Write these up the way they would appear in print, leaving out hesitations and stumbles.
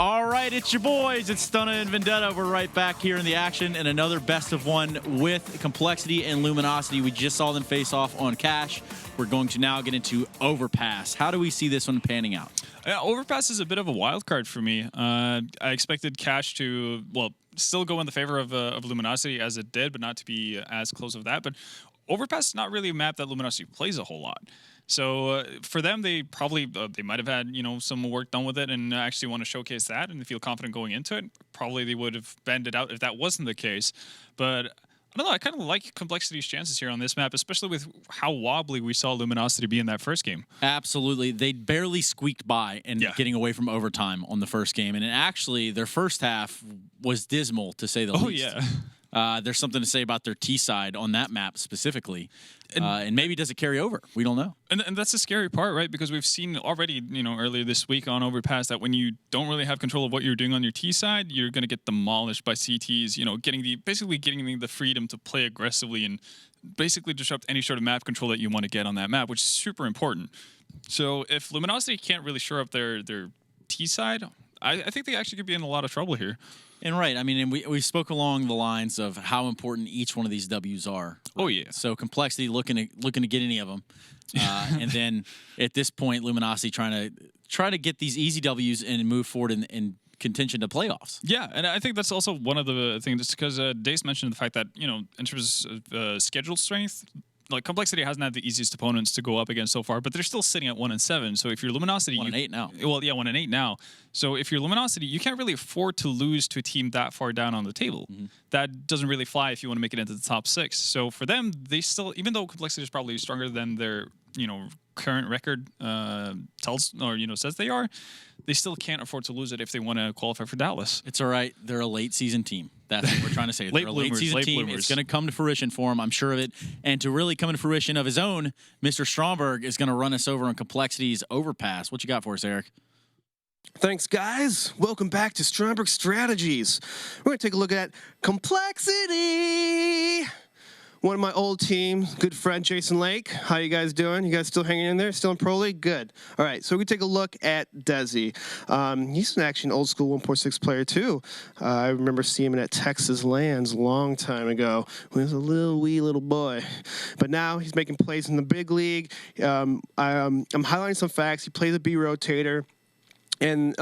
All right, it's your boys. It's Stunna and Vendetta. We're right back here in the action and another best of one with compLexity and Luminosity. We just saw them face off on Cash. We're going to now get into Overpass. How do we see this one panning out? Yeah, Overpass is a bit of a wild card for me. I expected Cash to, well, still go in the favor of Luminosity as it did, but not to be as close of that. But Overpass is not really a map that Luminosity plays a whole lot. So for them, they probably they might have had some work done with it and actually want to showcase that and they feel confident going into it. Probably they would have banded out if that wasn't the case. But I don't know. I kind of like compLexity's chances here on this map, especially with how wobbly we saw Luminosity be in that first game. Absolutely. They barely squeaked by and getting away from overtime on the first game. And actually, their first half was dismal, to say the least. Oh, yeah. There's something to say about their T side on that map specifically. And maybe does it carry over? We don't know. And that's the scary part, right? Because we've seen already, earlier this week on Overpass that when you don't really have control of what you're doing on your T side, you're going to get demolished by CTs, basically getting the freedom to play aggressively and basically disrupt any sort of map control that you want to get on that map, which is super important. So if Luminosity can't really shore up their T side, I think they actually could be in a lot of trouble here. And right, I mean, and we spoke along the lines of how important each one of these W's are. Right? Oh yeah. So compLexity looking to get any of them, and then at this point, Luminosity trying to get these easy W's and move forward in contention to playoffs. Yeah, and I think that's also one of the things, just because Dace mentioned the fact that in terms of schedule strength, like compLexity hasn't had the easiest opponents to go up against so far, but they're still sitting at 1-7. So if you're Luminosity, 1-8 now. Well, yeah, 1-8 now. So if you're Luminosity, you can't really afford to lose to a team that far down on the table. Mm-hmm. That doesn't really fly if you want to make it into the top 6. So for them, they still, even though compLexity is probably stronger than their current record tells or says they are, they still can't afford to lose it if they want to qualify for Dallas. It's all right. They're a late season team. That's what we're trying to say. They're a late season team. Bloomers. It's going to come to fruition for him. I'm sure of it. And to really come to fruition of his own, Mr. Stromberg is going to run us over on compLexity's Overpass. What you got for us, Eric? Thanks, guys. Welcome back to Stromberg Strategies. We're going to take a look at compLexity. One of my old team, good friend Jason Lake. How you guys doing? You guys still hanging in there? Still in Pro League? Good. All right, so we take a look at Desi. He's actually an old school 1.6 player too. I remember seeing him at Texas Lands a long time ago when he was a wee little boy. But now he's making plays in the big league. I'm highlighting some facts. He plays a B rotator. And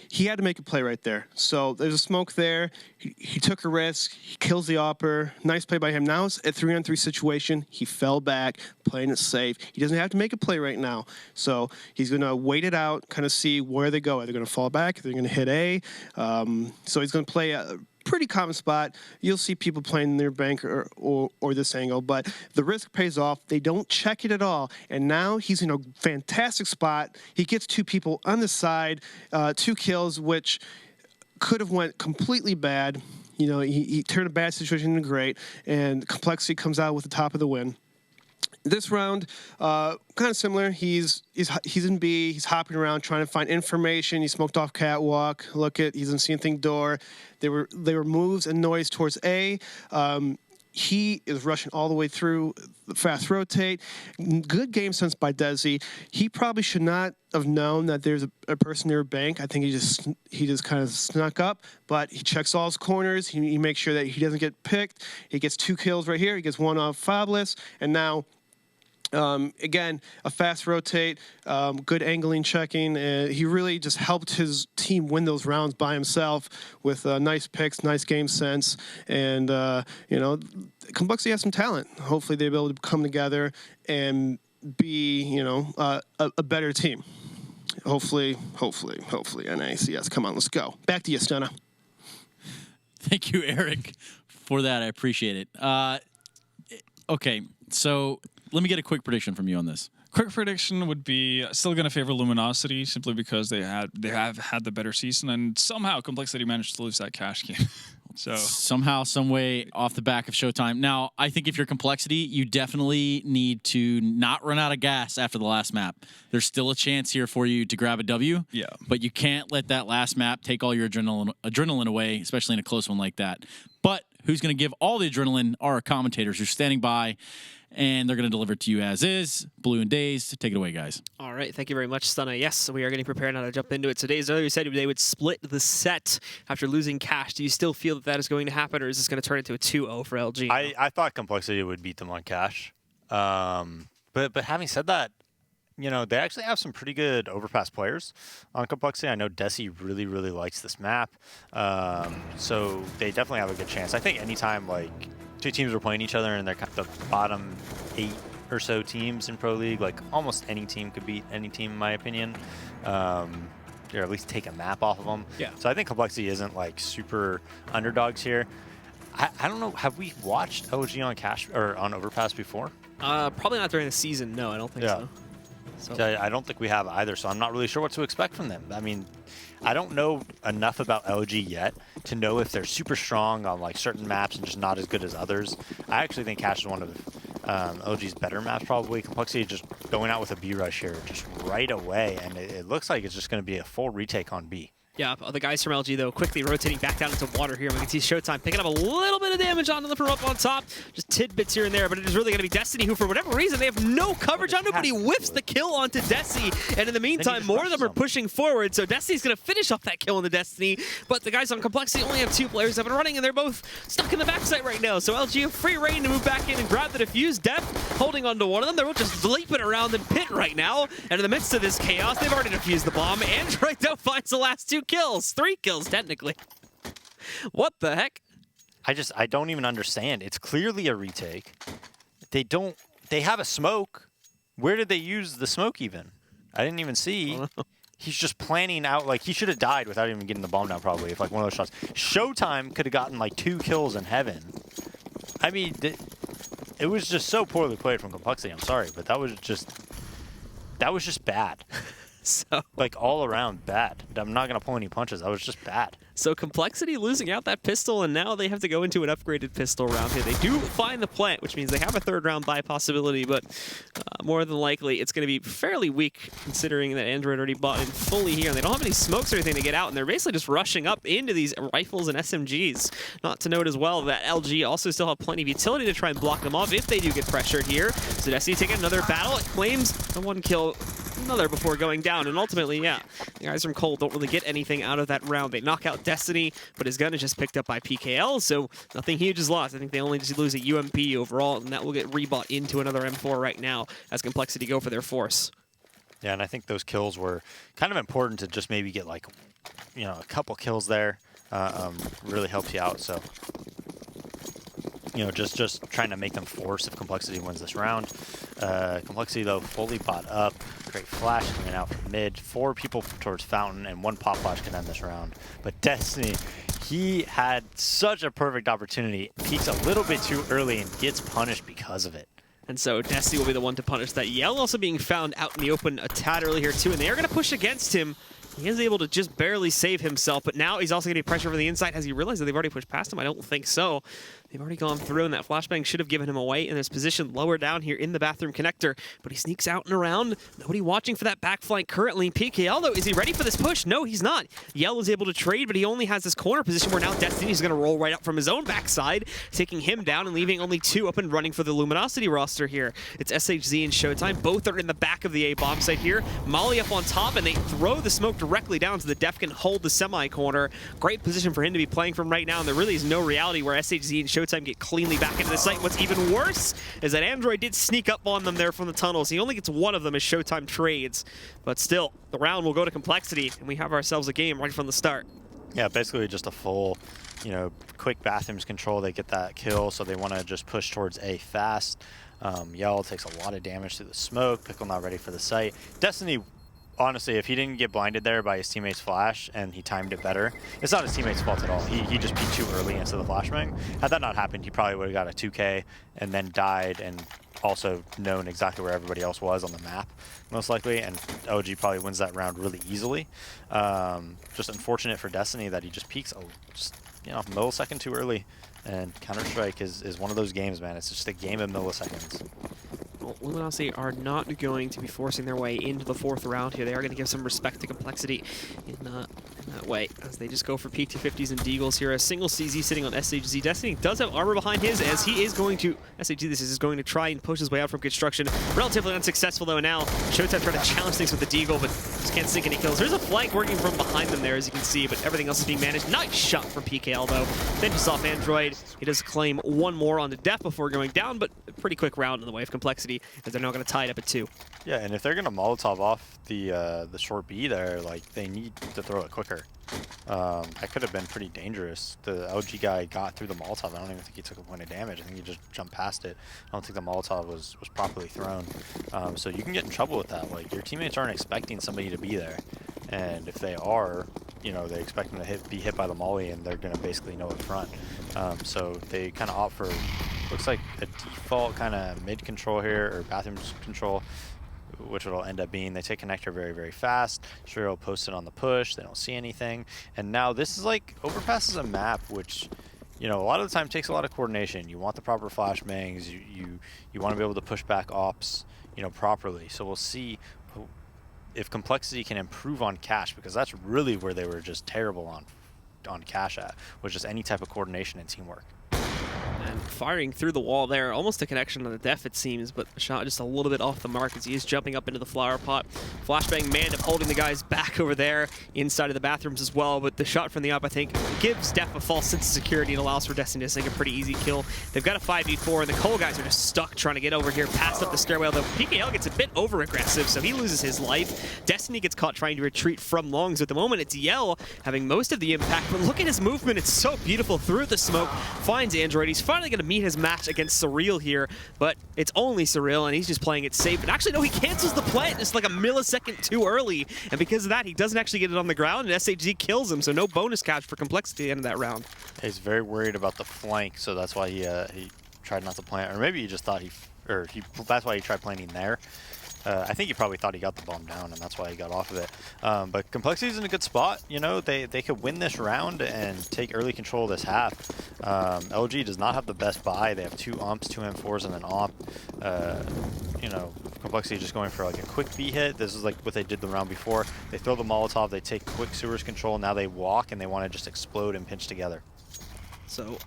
he had to make a play right there. So there's a smoke there. He took a risk. He kills the opper. Nice play by him. Now it's a 3-on-3 situation. He fell back, playing it safe. He doesn't have to make a play right now. So he's going to wait it out, kind of see where they go. Are they going to fall back? Are they going to hit A? So he's going to play a pretty common spot. You'll see people playing near bank or this angle, but the risk pays off. They don't check it at all. And now he's in a fantastic spot. He gets 2 people on the side, 2 kills, which could have went completely bad. He turned a bad situation into great, and compLexity comes out with the top of the win. This round, kind of similar. He's in B. He's hopping around trying to find information. He smoked off catwalk. He doesn't see anything door. They were moves and noise towards A. He is rushing all the way through the fast rotate. Good game sense by Desi. He probably should not have known that there's a person near a bank. I think he just kind of snuck up, but he checks all his corners. He makes sure that he doesn't get picked. He gets 2 kills right here. He gets 1 off Fabulous, and now. Again, a fast rotate, good angling checking. He really just helped his team win those rounds by himself with nice picks, nice game sense. And, compLexity has some talent. Hopefully they'll be able to come together and be, a better team. Hopefully, NACS. Come on, let's go. Back to you, Stunna. Thank you, Eric, for that. I appreciate it. Okay, so let me get a quick prediction from you on this. Quick prediction would be still going to favor Luminosity simply because they have had the better season, and somehow compLexity managed to lose that Cash game. So somehow, some way, off the back of Showtime. Now, I think if you're compLexity, you definitely need to not run out of gas after the last map. There's still a chance here for you to grab a W. Yeah. But you can't let that last map take all your adrenaline away, especially in a close one like that. But who's going to give all the adrenaline are our commentators who are standing by, and they're going to deliver it to you as is. Blue and Dazed, take it away, guys. All right, thank you very much, Stunna. Yes, we are getting prepared now to jump into it. So Dazed earlier said they would split the set after losing Cash. Do you still feel that that is going to happen, or is this going to turn into a 2-0 for LG? I thought compLexity would beat them on Cash. But having said that, you know, they actually have some pretty good Overpass players on compLexity. I know Desi really, really likes this map. So they definitely have a good chance. I think anytime, like, two teams are playing each other and they're kind of the bottom 8 or so teams in Pro League, like, almost any team could beat any team, in my opinion. Or at least take a map off of them. Yeah. So I think compLexity isn't, like, super underdogs here. I don't know. Have we watched LG on Cash or on Overpass before? Probably not during the season. No, I don't think so. So I don't think we have either, so I'm not really sure what to expect from them. I mean, I don't know enough about LG yet to know if they're super strong on like certain maps and just not as good as others. I actually think Cash is one of LG's better maps probably. compLexity just going out with a B rush here just right away, and it looks like it's just going to be a full retake on B. Yeah, the guys from LG, though, quickly rotating back down into water here. We can see Showtime picking up a little bit of damage onto them from up on top. Just tidbits here and there, but it is really going to be Destiny, who, for whatever reason, they have no coverage on. Nobody whiffs the kill onto Desi. And in the meantime, more of them are pushing forward. So Destiny's going to finish off that kill on the Destiny. But the guys on compLexity only have 2 players up and running, and they're both stuck in the backside right now. So LG have free reign to move back in and grab the defuse. Death holding onto one of them. They're both just leaping around in pit right now. And in the midst of this chaos, they've already defused the bomb. Android, though, finds the last 2 kills. 3 kills, technically. What the heck? I don't even understand. It's clearly a retake. They have a smoke. Where did they use the smoke even? I didn't even see. He's just planning out, like, he should have died without even getting the bomb down probably, if like one of those shots. Showtime could have gotten like 2 kills in heaven. I mean, it was just so poorly played from compLexity. I'm sorry, but that was just bad. So, like, all around bad. I'm not going to pull any punches. That was just bad. So compLexity losing out that pistol, and now they have to go into an upgraded pistol round here. They do find the plant, which means they have a 3rd round buy possibility, but more than likely it's going to be fairly weak considering that Android already bought in fully here, and they don't have any smokes or anything to get out, and they're basically just rushing up into these rifles and SMGs. Not to note as well that LG also still have plenty of utility to try and block them off if they do get pressured here. So Destiny taking another battle. It claims the 1 kill, another before going down, and ultimately, yeah, the guys from Cole don't really get anything out of that round. They knock out Destiny, but his gun is just picked up by PKL, so nothing huge is lost. I think they only just lose a UMP overall, and that will get rebought into another M4 right now as compLexity go for their force. Yeah, and I think those kills were kind of important to just maybe get, like, you know, a couple kills there. Really helps you out, so, you know, just trying to make them force if compLexity wins this round. compLexity, though, fully bought up. Great flash coming out from mid. 4 people towards Fountain, and 1 pop flash can end this round. But Destiny, he had such a perfect opportunity. Peaks a little bit too early and gets punished because of it. And so Destiny will be the one to punish that. Yell also being found out in the open a tad early here, too, and they are going to push against him. He is able to just barely save himself, but now he's also getting pressure from the inside. Has he realized that they've already pushed past him? I don't think so. They've already gone through, and that flashbang should have given him away in his position lower down here in the bathroom connector. But he sneaks out and around. Nobody watching for that back flank currently. PKL, though, is he ready for this push? No, he's not. Yell is able to trade, but he only has this corner position where now Destiny's going to roll right up from his own backside, taking him down and leaving only 2 up and running for the Luminosity roster here. It's SHZ and Showtime. Both are in the back of the A bomb site here. Molly up on top, and they throw the smoke directly down so the Def can hold the semi-corner. Great position for him to be playing from right now, and there really is no reality where SHZ and Showtime get cleanly back into the site. What's even worse is that Android did sneak up on them there from the tunnels. He only gets 1 of them as Showtime trades, but still, the round will go to compLexity, and we have ourselves a game right from the start. Yeah, basically just a full, you know, quick bathrooms control. They get that kill, so they want to just push towards A fast. Yell takes a lot of damage through the smoke. Pickle not ready for the site. Destiny, honestly, if he didn't get blinded there by his teammate's flash and he timed it better, it's not his teammate's fault at all. He just peeked too early into the flashbang. Had that not happened, he probably would have got a 2K and then died and also known exactly where everybody else was on the map, most likely, and OG probably wins that round really easily. Just unfortunate for Destiny that he just peeks just, you know, millisecond too early. And Counter-Strike is one of those games, man. It's just a game of milliseconds. Well, Luminosity are not going to be forcing their way into the 4th round here. They are going to give some respect to compLexity in that way, as they just go for peak 250s and deagles here. A single CZ sitting on SHZ. Destiny does have armor behind his, as he is going to, SHZ this is going to try and push his way out from construction. Relatively unsuccessful though now. Showtime trying to challenge things with the deagle, but just can't sink any kills. There's a flank working from behind them there, as you can see, but everything else is being managed. Nice shot from PKL though. Finishes off Android. He does claim one more on the death before going down, but a pretty quick round in the way of compLexity, as they're now going to tie it up at 2. Yeah, and if they're gonna Molotov off the short B there, like they need to throw it quicker. That could have been pretty dangerous. The LG guy got through the Molotov. I don't even think he took a point of damage. I think he just jumped past it. I don't think the Molotov was properly thrown. So you can get in trouble with that. Like your teammates aren't expecting somebody to be there, and if they are, you know, they expect them to be hit by the molly, and they're gonna basically know up front. So they kind of opt for, looks like a default kind of mid control here, or bathrooms control, which it'll end up being. They take connector very, very fast. Shiro posted on the push. They don't see anything. And now this is like, Overpass is a map which, you know, a lot of the time takes a lot of coordination. You want the proper flashbangs. You want to be able to push back ops, you know, properly. So we'll see if compLexity can improve on cash, because that's really where they were just terrible on cash at, was just any type of coordination and teamwork. And firing through the wall there, almost a connection on the def it seems, but the shot just a little bit off the mark as he is jumping up into the flower pot. Flashbang manned up holding the guys back over there inside of the bathrooms as well, but the shot from the up I think gives Def a false sense of security and allows for Destiny to sink a pretty easy kill. They've got a 5v4 and the Cole guys are just stuck trying to get over here past up the stairwell, though PKL gets a bit over aggressive, so he loses his life. Destiny gets caught trying to retreat from longs. At the moment it's Yell having most of the impact, but look at his movement, it's so beautiful through the smoke. Finds Android, he's finally going to meet his match against Surreal here, but it's only Surreal and he's just playing it safe. But actually no, he cancels the plant just like a millisecond too early, and because of that he doesn't actually get it on the ground, and SHG kills him, so no bonus catch for compLexity at the end of that round. He's very worried about the flank, so that's why he tried not to plant, or maybe he just thought that's why he tried planting there. I think he probably thought he got the bomb down, and that's why he got off of it. But compLexity's in a good spot. You know, they could win this round and take early control of this half. LG does not have the best buy. They have 2 umps, 2 M4s, and an omp. You know, compLexity just going for like a quick B hit. This is like what they did the round before. They throw the Molotov, they take quick sewers control, now they walk, and they want to just explode and pinch together. So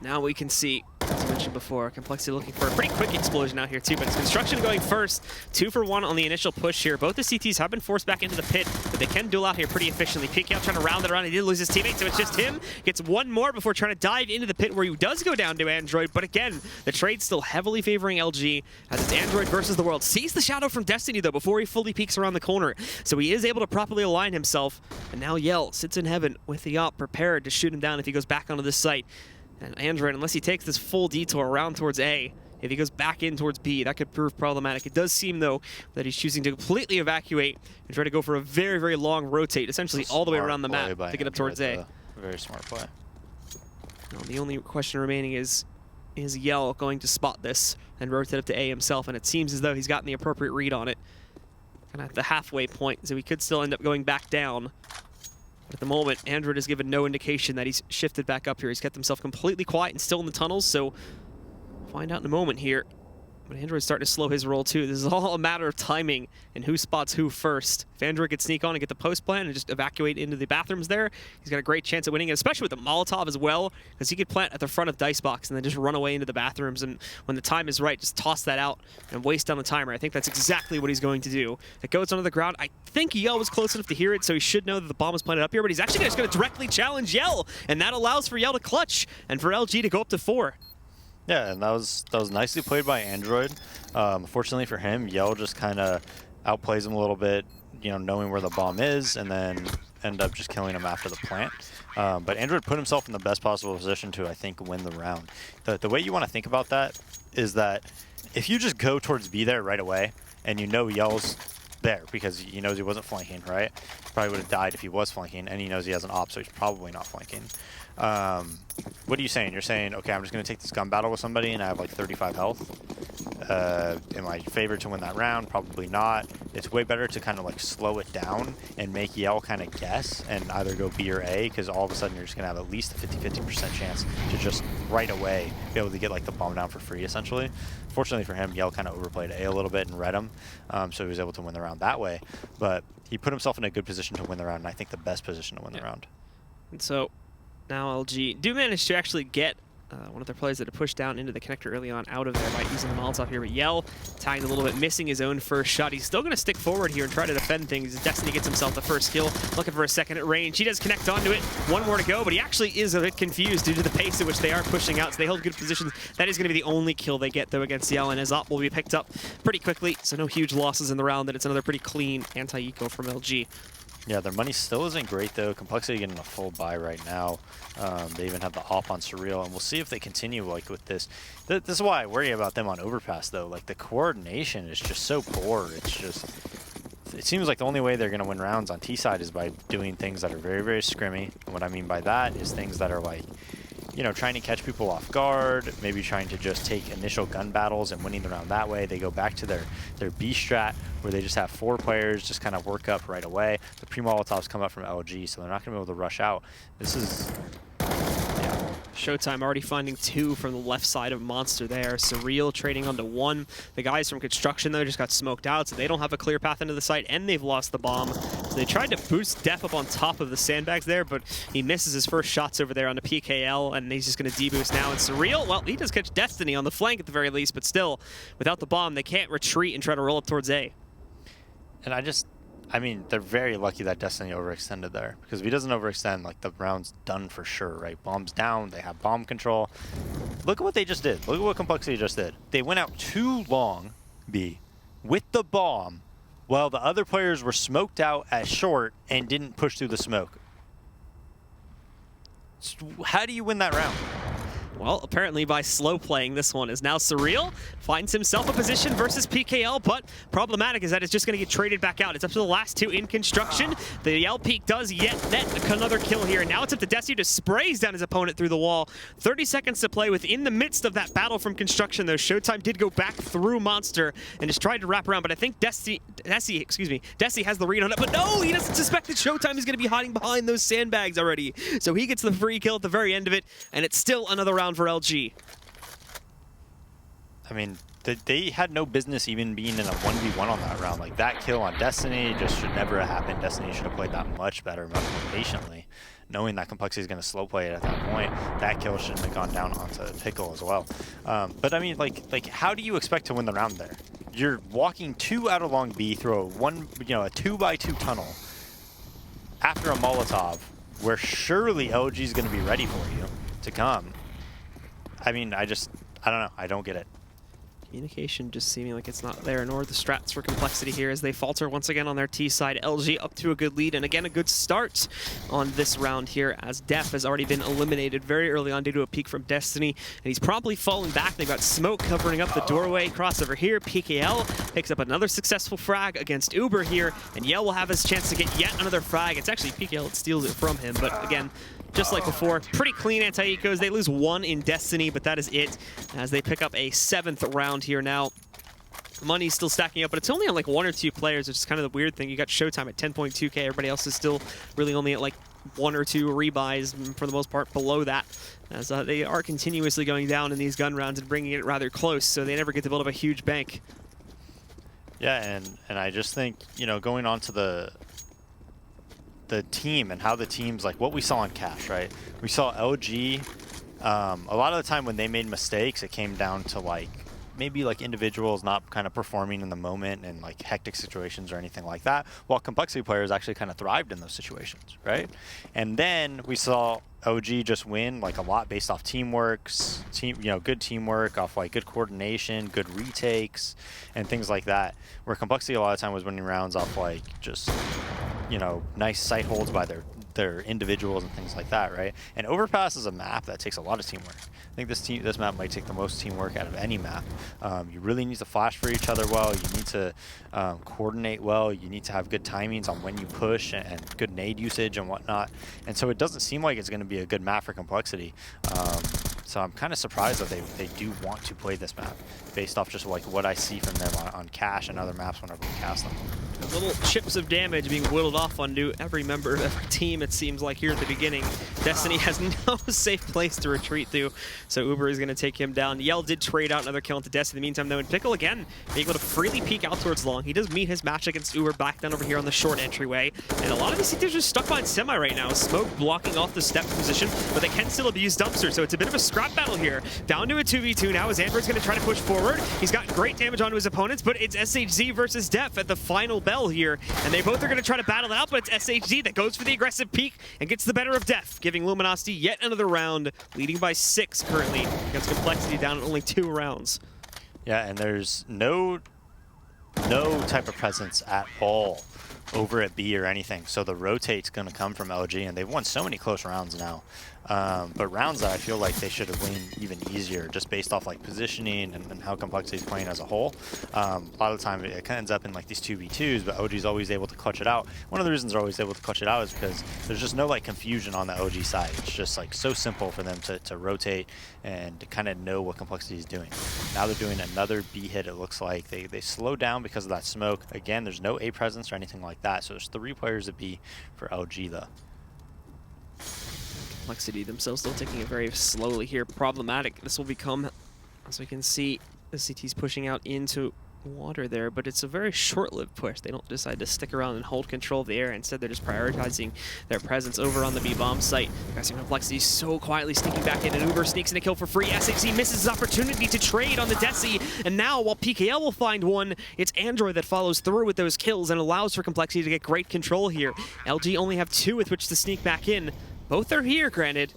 now we can see, as I mentioned before, compLexity looking for a pretty quick explosion out here too, but it's construction going first. 2 for 1 on the initial push here. Both the CTs have been forced back into the pit, but they can duel out here pretty efficiently. PKL trying to round it around. He did lose his teammate, so it's just him. Gets one more before trying to dive into the pit, where he does go down to Android, but again, the trade's still heavily favoring LG, as it's Android versus the world. Sees the shadow from Destiny though before he fully peeks around the corner, so he is able to properly align himself, and now Yell sits in heaven with the op prepared to shoot him down if he goes back onto this site. And Android, unless he takes this full detour around towards A, if he goes back in towards B, that could prove problematic. It does seem, though, that he's choosing to completely evacuate and try to go for a very, very long rotate, essentially all the way around the map to get up towards A. Very smart play. Now, the only question remaining is Yell going to spot this and rotate up to A himself? And it seems as though he's gotten the appropriate read on it. Kind of at the halfway point, so he could still end up going back down. But at the moment, Android has given no indication that he's shifted back up here. He's kept himself completely quiet and still in the tunnels, so we'll find out in a moment here. But Android's starting to slow his roll too. This is all a matter of timing and who spots who first. If Android could sneak on and get the post plant and just evacuate into the bathrooms there, he's got a great chance at winning it, especially with the Molotov as well, because he could plant at the front of Dicebox and then just run away into the bathrooms, and when the time is right, just toss that out and waste down the timer. I think that's exactly what he's going to do. It goes onto the ground. I think Yell was close enough to hear it, so he should know that the bomb was planted up here, but he's actually just going to directly challenge Yell, and that allows for Yell to clutch and for LG to go up to 4. Yeah, and that was nicely played by Android. Fortunately for him, Yell just kind of outplays him a little bit, you know, knowing where the bomb is, and then end up just killing him after the plant. But Android put himself in the best possible position to, I think, win the round. The way you want to think about that is that if you just go towards B there right away, and you know Yell's there because he knows he wasn't flanking, right? Probably would have died if he was flanking, and he knows he has an op, so he's probably not flanking. What are you saying? You're saying, okay, I'm just going to take this gun battle with somebody and I have like 35 health. Am I favored to win that round? Probably not. It's way better to kind of like slow it down and make Yell kind of guess and either go B or A, because all of a sudden you're just going to have at least a 50-50% chance to just right away be able to get like the bomb down for free, essentially. Fortunately for him, Yell kind of overplayed A a little bit and read him, so he was able to win the round that way. But he put himself in a good position to win the round, and I think the best position to win the round. And so now LG do manage to actually get one of their players that had pushed down into the connector early on out of there by using the Molotov here. But Yell tagged a little bit, missing his own first shot. He's still going to stick forward here and try to defend things. Destiny gets himself the first kill, looking for a second at range. He does connect onto it. One more to go, but he actually is a bit confused due to the pace at which they are pushing out. So they hold good positions. That is going to be the only kill they get, though, against Yell. And his op will be picked up pretty quickly. So no huge losses in the round. And it's another pretty clean anti-eco from LG. Yeah, their money still isn't great, though. compLexity getting a full buy right now. They even have the op on Surreal, and we'll see if they continue like with this. This is why I worry about them on Overpass, though. Like, the coordination is just so poor. It's just... It seems like the only way they're going to win rounds on T-side is by doing things that are very, very scrimmy. And what I mean by that is things that are like, you know, trying to catch people off guard, maybe trying to just take initial gun battles and winning the round that way. They go back to their B strat, where they just have 4 players just kind of work up right away. The pre-Molotovs come up from LG, so they're not going to be able to rush out. This is... yeah. Showtime already finding 2 from the left side of Monster there. Surreal trading onto 1. The guys from Construction, though, just got smoked out, so they don't have a clear path into the site, and they've lost the bomb. So they tried to boost Def up on top of the sandbags there, but he misses his first shots over there on the PKL, and he's just going to deboost now. And Surreal, well, he does catch Destiny on the flank at the very least, but still, without the bomb, they can't retreat and try to roll up towards A. And I mean, they're very lucky that Destiny overextended there, because if he doesn't overextend, like, the round's done for sure, right? Bomb's down, they have bomb control. Look at what they just did. Look at what compLexity just did. They went out too long, B, with the bomb, while the other players were smoked out at short and didn't push through the smoke. How do you win that round? Well, apparently by slow playing this one, is now Surreal finds himself a position versus PKL, but problematic is that it's just going to get traded back out. It's up to the last 2 in Construction. The Yell Peak does yet net another kill here. Now it's up to Desi to sprays down his opponent through the wall. 30 seconds to play within the midst of that battle from Construction, though. Showtime did go back through Monster and just tried to wrap around, but I think Desi has the read on it, but no, he doesn't suspect that Showtime is going to be hiding behind those sandbags already. So he gets the free kill at the very end of it, and it's still another round for LG. I mean, they had no business even being in a 1v1 on that round. Like, that kill on Destiny just should never have happened. Destiny should have played that much better, much more patiently. Knowing that compLexity is going to slow play it at that point, that kill shouldn't have gone down onto Pickle as well. But I mean, like, how do you expect to win the round there? You're walking 2 out of long B through a 2x2 tunnel after a Molotov, where surely LG is going to be ready for you to come. I mean, I don't know. I don't get it. Communication just seeming like it's not there, nor the strats for compLexity here as they falter once again on their T side. LG up to a good lead, and again a good start on this round here as Def has already been eliminated very early on due to a peek from Destiny, and he's promptly falling back. They've got smoke covering up the doorway. Crossover here. PKL picks up another successful frag against Uber here, and Yell will have his chance to get yet another frag. It's actually PKL that steals it from him, but again, just like before, pretty clean anti-ecos. They lose 1 in Destiny, but that is it as they pick up a 7th round here now. Money's still stacking up, but it's only on like 1 or 2 players, which is kind of the weird thing. You got Showtime at 10.2k. Everybody else is still really only at like 1 or 2 rebuys, for the most part below that, as they are continuously going down in these gun rounds and bringing it rather close, so they never get to build up a huge bank. Yeah, and I just think, you know, going on to the team and how the teams, like what we saw in Cash, right? We saw LG, a lot of the time when they made mistakes, it came down to like maybe like individuals not kind of performing in the moment in like hectic situations or anything like that, while compLexity players actually kind of thrived in those situations, right? And then we saw OG just win like a lot based off teamwork, good teamwork, off like good coordination, good retakes, and things like that. Where compLexity a lot of time was winning rounds off like just, you know, nice sight holds by their individuals and things like that, right? And Overpass is a map that takes a lot of teamwork. I think this map might take the most teamwork out of any map. You really need to flash for each other well. You need to coordinate well. You need to have good timings on when you push and good nade usage and whatnot. And so it doesn't seem like it's going to be a good map for compLexity. So I'm kind of surprised that they do want to play this map based off just like what I see from them on Cash and other maps whenever we cast them. Little chips of damage being whittled off onto every member of every team, it seems like, here at the beginning. Destiny has no safe place to retreat to, so Uber is going to take him down. Yell did trade out another kill into Destiny in the meantime, though, and Pickle, again, being able to freely peek out towards long. He does meet his match against Uber back down over here on the short entryway, and a lot of these teams are just stuck behind Semi right now. Smoke blocking off the step position, but they can still abuse Dumpster, so it's a bit of a scrap battle here. Down to a 2v2 now as Android's going to try to push forward. He's got great damage onto his opponents, but it's SHZ versus Def at the final bell here, and they both are going to try to battle it out, but it's SHZ that goes for the aggressive peek and gets the better of Def, giving Luminosity yet another round, leading by 6 currently against compLexity down at only 2 rounds. Yeah, and there's no type of presence at all over at B or anything, so the rotate's going to come from LG, and they've won so many close rounds now. But rounds that I feel like they should have won even easier, just based off like positioning and how compLexity is playing as a whole. A lot of the time it kind of ends up in like these 2v2s, but OG's always able to clutch it out. One of the reasons they're always able to clutch it out is because there's just no like confusion on the OG side. It's just like so simple for them to rotate and to kind of know what compLexity is doing. Now they're doing another B hit, it looks like. They slow down because of that smoke. Again, there's no A presence or anything like that, so there's 3 players at B for LG though. compLexity themselves still taking it very slowly here. Problematic. This will become, as we can see, the CT's pushing out into water there, but it's a very short-lived push. They don't decide to stick around and hold control of the air. Instead, they're just prioritizing their presence over on the B-bomb site. Guys, compLexity so quietly sneaking back in, and Uber sneaks in a kill for free. SHZ misses his opportunity to trade on the Desi, and now while PKL will find one, it's Android that follows through with those kills and allows for compLexity to get great control here. LG only have 2 with which to sneak back in. Both are here, granted,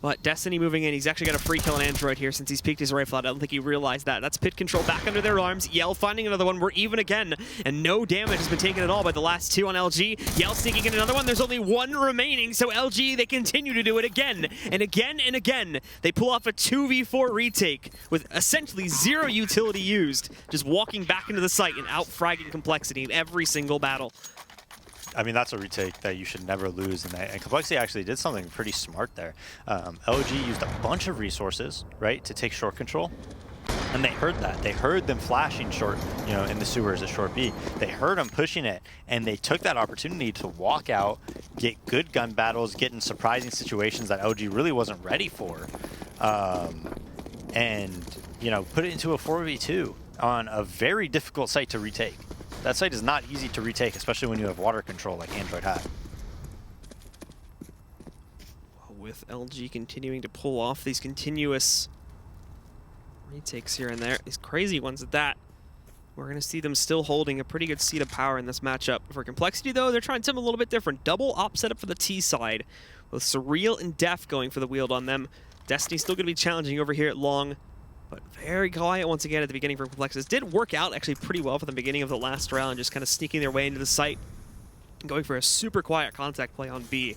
but Destiny moving in. He's actually got a free kill on Android here since he's peeked his rifle out. I don't think he realized that. That's pit control back under their arms. Yell finding another one. We're even again, and no damage has been taken at all by the last 2 on LG. Yell sneaking in another one. There's only 1 remaining, so LG, they continue to do it again and again and again. They pull off a 2v4 retake with essentially 0 utility used, just walking back into the site and out-fragging compLexity in every single battle. I mean, that's a retake that you should never lose, and compLexity actually did something pretty smart there. LG used a bunch of resources, right, to take short control, and they heard that. They heard them flashing short, you know, in the sewers at short B. They heard them pushing it, and they took that opportunity to walk out, get good gun battles, get in surprising situations that LG really wasn't ready for, and, you know, put it into a 4v2 on a very difficult site to retake. That site is not easy to retake, especially when you have water control like Android had. With LG continuing to pull off these continuous retakes here and there, these crazy ones at that, we're going to see them still holding a pretty good seat of power in this matchup. For compLexity, though, they're trying something a little bit different. Double op setup for the T side, with Surreal and Def going for the wield on them. Destiny's still going to be challenging over here at long, but very quiet once again at the beginning for compLexity. Did work out actually pretty well for the beginning of the last round, just kind of sneaking their way into the site and going for a super quiet contact play on B.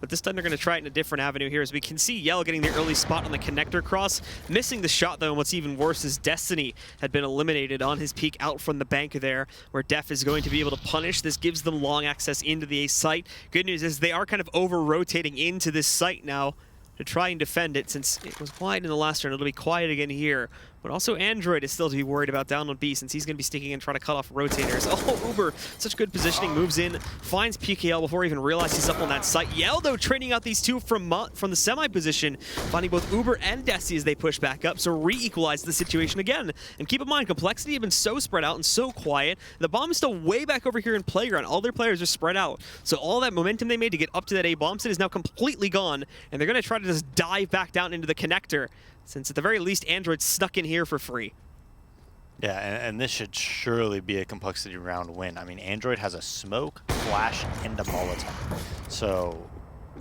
But this time they're going to try it in a different avenue here, as we can see Yell getting the early spot on the connector cross, missing the shot though, and what's even worse is Destiny had been eliminated on his peek out from the bank there, where Def is going to be able to punish. This gives them long access into the A site. Good news is they are kind of over-rotating into this site now to try and defend it, since it was quiet in the last round. It'll be quiet again here. But also Android is still to be worried about down on B, since he's going to be sneaking in and trying to cut off rotators. Oh, Uber, such good positioning, moves in, finds PKL before he even realizes he's up on that site. Yell, though, trading out these 2 from the semi position, finding both Uber and Desi as they push back up, so re-equalize the situation again. And keep in mind, compLexity have been so spread out and so quiet. The bomb is still way back over here in Playground. All their players are spread out. So all that momentum they made to get up to that A bomb set is now completely gone, and they're going to try to just dive back down into the connector, since at the very least Android snuck in here for free. Yeah, and this should surely be a compLexity round win. I mean, Android has a smoke, flash, and a Molotov. So,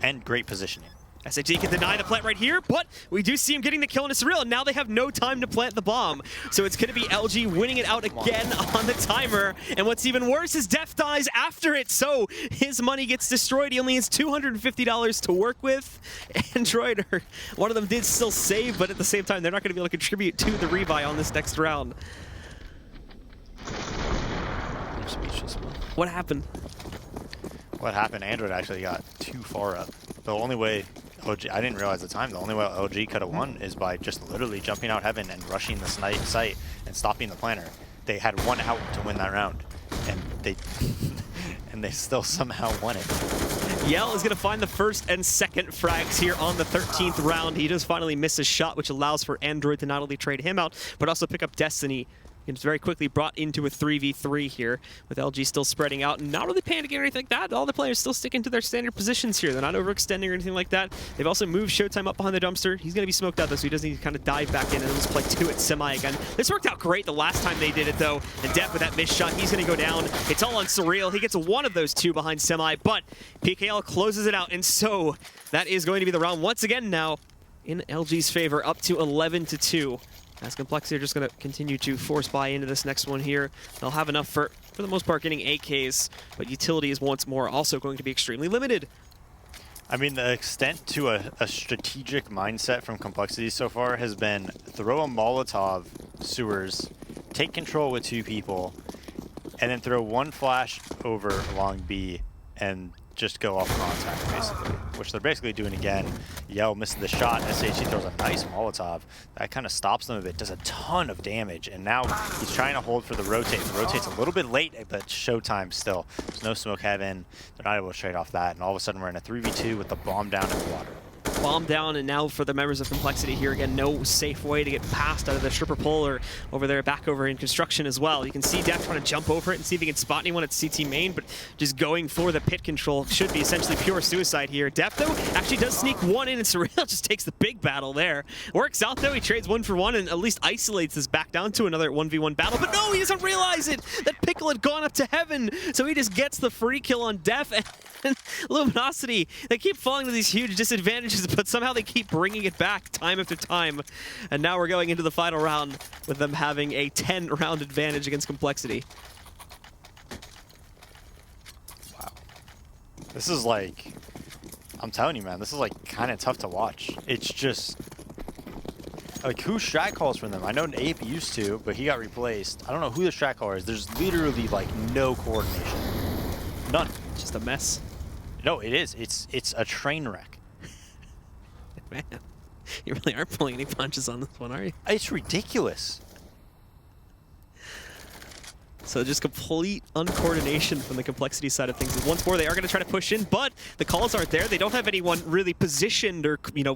and great positioning. SHZ can deny the plant right here, but we do see him getting the kill into Surreal, and now they have no time to plant the bomb. So it's going to be LG winning it out again on the timer. And what's even worse is Def dies after it, so his money gets destroyed. He only has $250 to work with. Android, one of them did still save, but at the same time, they're not going to be able to contribute to the rebuy on this next round. What happened? What happened? Android actually got too far up. The only way OG, I didn't realize the time, the only way LG could have won is by just literally jumping out heaven and rushing the site and stopping the planner. They had 1 out to win that round. And they and they still somehow won it. Yell is going to find the first and second frags here on the 13th round. He does finally miss his shot, which allows for Android to not only trade him out, but also pick up Destiny. It's very quickly brought into a 3v3 here, with LG still spreading out and not really panicking or anything like that. All the players still sticking to their standard positions here. They're not overextending or anything like that. They've also moved Showtime up behind the dumpster. He's going to be smoked out, though, so he doesn't need to kind of dive back in and just play 2 at semi again. This worked out great the last time they did it, though. And Def with that missed shot, he's going to go down. It's all on Surreal. He gets one of those 2 behind semi, but PKL closes it out, and so that is going to be the round once again now in LG's favor, up to 11-2. As compLexity are just going to continue to force buy into this next one here. They'll have enough for the most part, getting AKs, but utility is once more also going to be extremely limited. I mean, the extent to a strategic mindset from compLexity so far has been throw a Molotov sewers, take control with 2 people, and then throw 1 flash over along B and just go off contact, basically, which they're basically doing again. Yell misses the shot. SHC throws a nice Molotov. That kind of stops them a bit, does a ton of damage, and now he's trying to hold for the rotate. The rotate's a little bit late, but Showtime still. There's no smoke heaven. They're not able to trade off that, and all of a sudden we're in a 3v2 with the bomb down in the water. Bomb down, and now for the members of compLexity here, again, no safe way to get past out of the stripper pole or over there, back over in construction as well. You can see Def trying to jump over it and see if he can spot anyone at CT main, but just going for the pit control should be essentially pure suicide here. Def, though, actually does sneak 1 in, and Surreal just takes the big battle there. Works out, though. He trades 1 for 1 and at least isolates this back down to another 1v1 battle, but no, he doesn't realize it! That Pickle had gone up to heaven, so he just gets the free kill on Def, and Luminosity, they keep falling to these huge disadvantages, but somehow they keep bringing it back time after time. And now we're going into the final round with them having a 10-round advantage against compLexity. Wow. This is like, I'm telling you, man, this is like kind of tough to watch. It's just, like, who strat calls for them? I know Ape used to, but he got replaced. I don't know who the strat caller is. There's literally like no coordination. None. Just a mess. No, it is. It's a train wreck. Man, you really aren't pulling any punches on this one, are you? It's ridiculous. So just complete uncoordination from the compLexity side of things. Once more, they are going to try to push in, but the calls aren't there. They don't have anyone really positioned or, you know,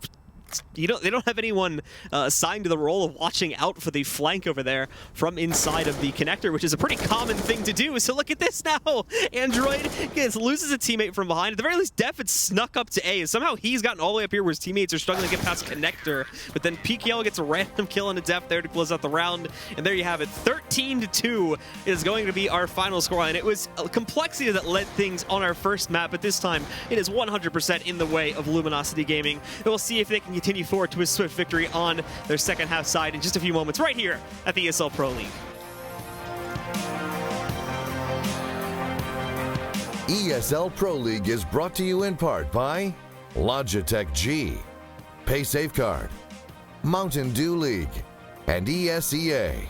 they don't have anyone assigned to the role of watching out for the flank over there from inside of the connector, which is a pretty common thing to do. So look at this now. Android loses a teammate from behind. At the very least, Def had snuck up to A. Somehow he's gotten all the way up here where his teammates are struggling to get past connector. But then PKL gets a random kill on a Def there to close out the round. And there you have it. 13-2 is going to be our final score. And it was compLexity that led things on our first map. But this time, it is 100% in the way of Luminosity Gaming. And we'll see if they can continue forward to a swift victory on their second half side in just a few moments right here at the ESL Pro League. ESL Pro League is brought to you in part by Logitech G, Pay Safeguard, Mountain Dew League, and ESEA.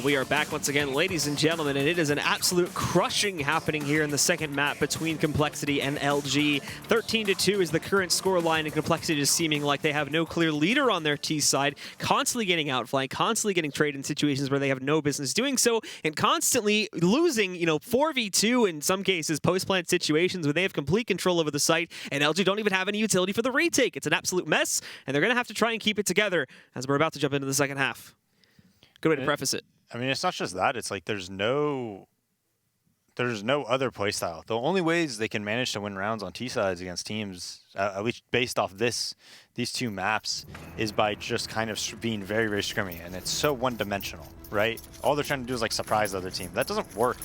We are back once again, ladies and gentlemen, and it is an absolute crushing happening here in the second map between compLexity and LG. 13-2 is the current score line, and compLexity is seeming like they have no clear leader on their T side, constantly getting outflanked, constantly getting traded in situations where they have no business doing so, and constantly losing, 4v2 in some cases, post-plant situations where they have complete control over the site, and LG don't even have any utility for the retake. It's an absolute mess, and they're going to have to try and keep it together as we're about to jump into the second half. Good way to preface it. I mean, it's not just that. It's like there's no other playstyle. The only ways they can manage to win rounds on T sides against teams, at least based off these two maps, is by just kind of being very, very scrimmy. And it's so one-dimensional, right? All they're trying to do is like surprise the other team. That doesn't work,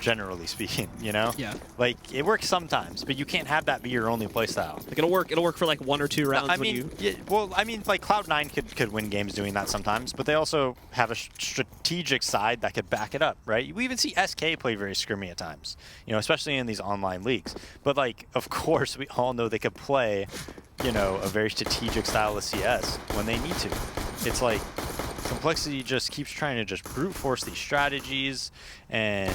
generally speaking, Yeah. Like, it works sometimes, but you can't have that be your only playstyle. Like, it'll work for like 1 or 2 rounds. Like Cloud9 could win games doing that sometimes, but they also have a strategic side that could back it up, right? We even see SK play very scrimmy at times, especially in these online leagues. But like, of course, we all know they could play, a very strategic style of CS when they need to. It's like compLexity just keeps trying to just brute force these strategies, and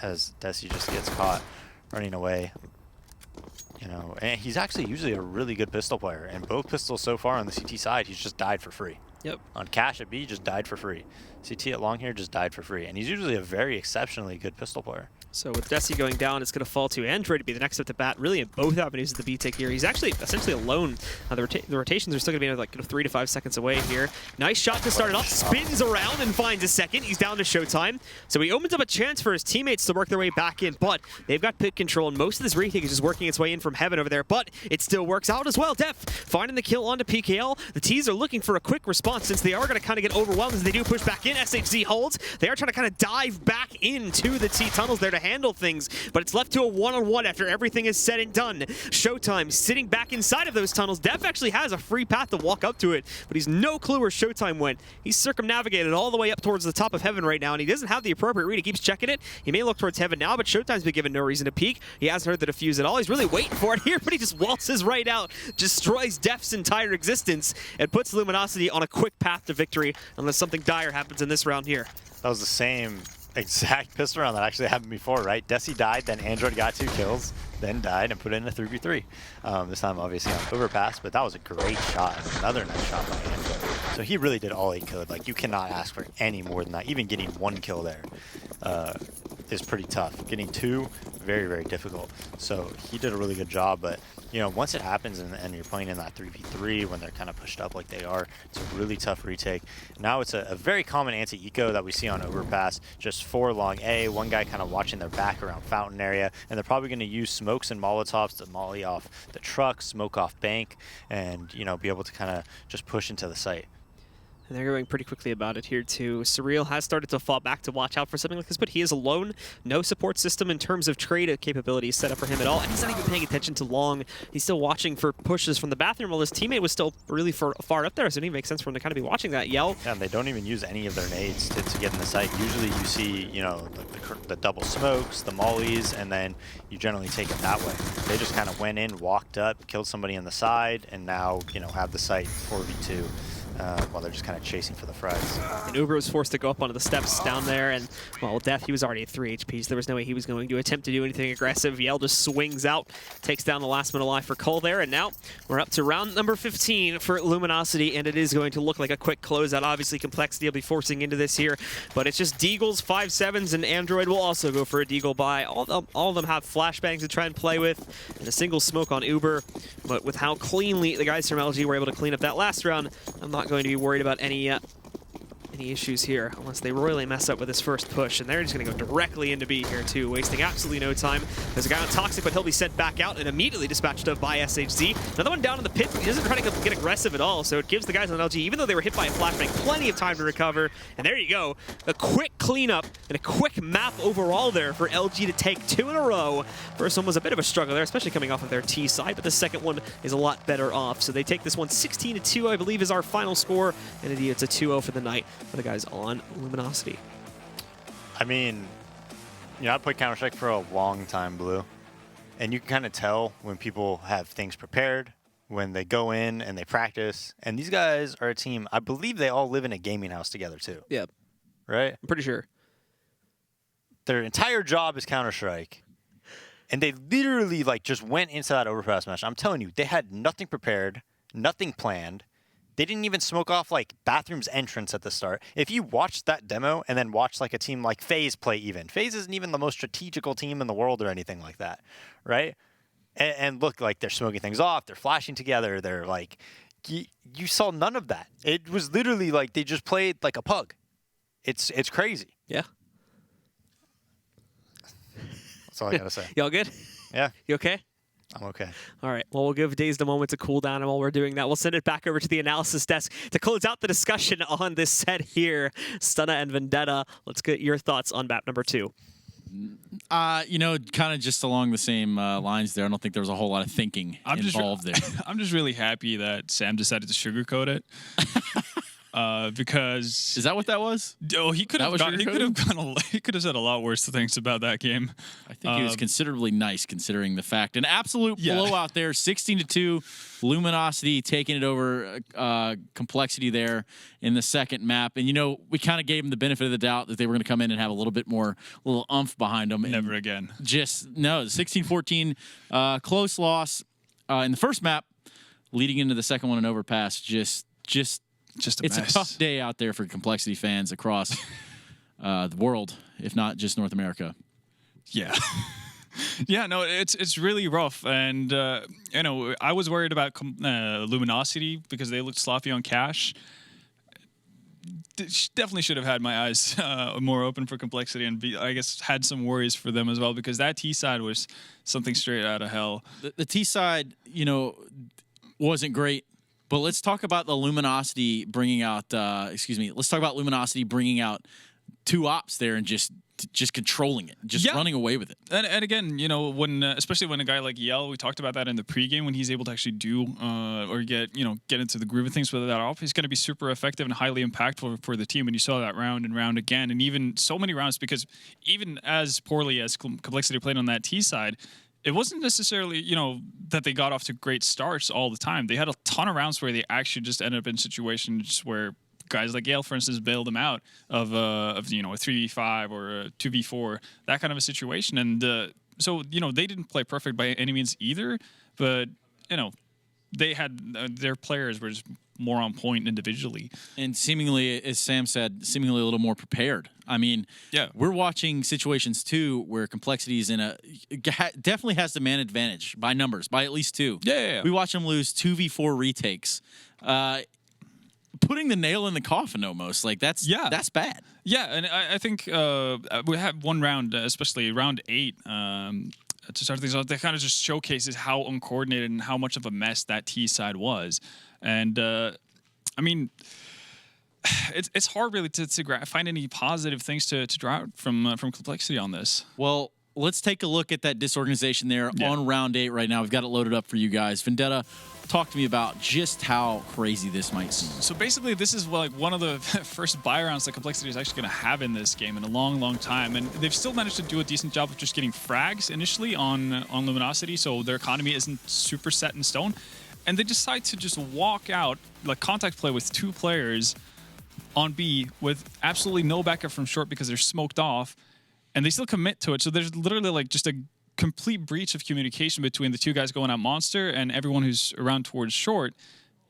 as Desi just gets caught running away, and he's actually usually a really good pistol player, and both pistols so far on the CT side, he's just died for free. Yep. On Cash at B, just died for free. CT at long here just died for free, and he's usually a very exceptionally good pistol player. So with Desi going down, it's going to fall to Android to be the next up to bat, really in both avenues of the B-take here. He's actually essentially alone. The rotations are still going to be like 3 to 5 seconds away here. Nice shot to start it off. Spins around and finds a second. He's down to Showtime. So he opens up a chance for his teammates to work their way back in, but they've got pit control, and most of this retake is just working its way in from heaven over there, but it still works out as well. Def finding the kill onto PKL. The T's are looking for a quick response since they are going to kind of get overwhelmed as they do push back in. SHZ holds. They are trying to kind of dive back into the T tunnels there to handle things, but it's left to a one-on-one after everything is said and done. Showtime sitting back inside of those tunnels. Def actually has a free path to walk up to it, but he's no clue where Showtime went. He's circumnavigated all the way up towards the top of heaven right now, and he doesn't have the appropriate read. He keeps checking it. He may look towards heaven now, but Showtime's been given no reason to peek. He hasn't heard the defuse at all. He's really waiting for it here, but he just waltzes right out, destroys Def's entire existence, and puts Luminosity on a quick path to victory unless something dire happens in this round here. That was the same exact pistol round that actually happened before, right? Desi died, then Android got 2 kills, then died and put it in a 3v3. This time, obviously, on Overpass, but that was a great shot. Another nice shot by Android. So he really did all he could. Like, you cannot ask for any more than that. Even getting 1 kill there is pretty tough. Getting 2, very, very difficult. So he did a really good job, but once it happens and you're playing in that 3v3 when they're kind of pushed up like they are, it's a really tough retake. Now it's a very common anti-eco that we see on Overpass, just 4 long A, one guy kind of watching their back around fountain area, and they're probably going to use smokes and molotovs to molly off the truck, smoke off bank, and be able to kind of just push into the site. And they're going pretty quickly about it here too. Surreal has started to fall back to watch out for something like this, but he is alone. No support system in terms of trade capabilities set up for him at all, and he's not even paying attention to long. He's still watching for pushes from the bathroom while his teammate was still really far up there, so it didn't make sense for him to kind of be watching that. Yell. Yeah, and they don't even use any of their nades to get in the site. Usually you see, the double smokes, the mollies, and then you generally take it that way. They just kind of went in, walked up, killed somebody on the side, and now, have the site 4v2. While they're just kind of chasing for the fries. And Uber was forced to go up onto the steps down there, and, well, Death, he was already at 3 HP, so there was no way he was going to attempt to do anything aggressive. Yell just swings out, takes down the last man alive for Cole there, and now we're up to round number 15 for Luminosity, and it is going to look like a quick closeout. Obviously, compLexity will be forcing into this here, but it's just Deagles, 5-7s, and Android will also go for a Deagle buy. All of them have flashbangs to try and play with, and a single smoke on Uber, but with how cleanly the guys from LG were able to clean up that last round, I'm not going to be worried about any issues here unless they royally mess up with this first push, and they're just going to go directly into B here too, wasting absolutely no time. There's a guy on Toxic, but he'll be sent back out and immediately dispatched up by SHZ. Another one down in the pit, but he doesn't try to get aggressive at all, so it gives the guys on LG, even though they were hit by a flashbang, plenty of time to recover. And there you go, a quick cleanup and a quick map overall there for LG to take 2 in a row. First one was a bit of a struggle there, especially coming off of their T side, but the second one is a lot better off. So they take this one 16-2, I believe, is our final score, and indeed it's a 2-0 for the night for the guys on Luminosity. I mean, I played Counter-Strike for a long time, Blue, and you can kind of tell when people have things prepared, when they go in and they practice, and these guys are a team. I believe they all live in a gaming house together too. Yeah. right? I'm pretty sure. Their entire job is Counter-Strike. And they literally like just went into that Overpass match. I'm telling you, they had nothing prepared, nothing planned. They didn't even smoke off like Bathroom's entrance at the start. If you watch that demo and then watch like a team like FaZe play even, FaZe isn't even the most strategical team in the world or anything like that, right? And look, like they're smoking things off, they're flashing together, they're like, you saw none of that. It was literally like they just played like a pug. It's crazy. Yeah. That's all I gotta say. Y'all good? Yeah, You okay? I'm okay. All right. Well, we'll give Dazed a moment to cool down, and while we're doing that, we'll send it back over to the analysis desk to close out the discussion on this set here. Stunna and Vendetta, let's get your thoughts on map number 2. You know, kind of just along the same lines there. I don't think there was a whole lot of thinking involved there. I'm just really happy that Sam decided to sugarcoat it. Because Is that what that was? oh, he could That have was he could have said a lot worse things about that game. I think he was considerably nice considering the fact. An absolute Yeah. blowout there, 16-2. Luminosity taking it over compLexity there in the second map. And, you know, we kind of gave them the benefit of the doubt that they were going to come in and have a little bit more, little umph behind them. Never again. Just, no, 16-14, close loss in the first map, leading into the second one in Overpass. Just Just a it's mess. a tough day out there for compLexity fans across the world, if not just North America. Yeah. Yeah, no, it's really rough, and you know, I was worried about Luminosity because they looked sloppy on cash. Definitely should have had my eyes more open for compLexity, and I guess had some worries for them as well because that T side was something straight out of hell. The T side, you know, wasn't great. But let's talk about the Luminosity bringing out. Let's talk about Luminosity bringing out 2 ops there and just controlling it, just running away with it. And again, you know, when especially when a guy like Yell, we talked about that in the pregame, when he's able to actually do or get into the groove of things with that off, he's going to be super effective and highly impactful for the team. And you saw that round and round again, and even so many rounds because even as poorly as compLexity played on that T side. It wasn't necessarily, you know, that they got off to great starts all the time. They had a ton of rounds where they actually just ended up in situations where guys like Yale, for instance, bailed them out of you know, a 3v5 or a 2v4, that kind of a situation. And so, you know, they didn't play perfect by any means either, but, you know, they had their players were just more on point individually. And seemingly, as Sam said, seemingly a little more prepared. I mean, yeah, we're watching situations too where compLexity is definitely has the man advantage by numbers, by at least 2. Yeah. We watch them lose 2v4 retakes. Putting the nail in the coffin almost. Like, that's bad. Yeah, and I think we have one round, especially round 8, to start things off, that kind of just showcases how uncoordinated and how much of a mess that T side was. And I mean, it's hard really to find any positive things to draw out from compLexity on this. Well, let's take a look at that disorganization there on round 8 right now. We've got it loaded up for you guys. Vendetta, talk to me about just how crazy this might seem. So basically, this is like one of the first buy rounds that compLexity is actually going to have in this game in a long, long time. And they've still managed to do a decent job of just getting frags initially on Luminosity, so their economy isn't super set in stone. And they decide to just walk out, like contact play with 2 players on B with absolutely no backup from short because they're smoked off, and they still commit to it. So there's literally like just a complete breach of communication between the 2 guys going at Monster and everyone who's around towards short,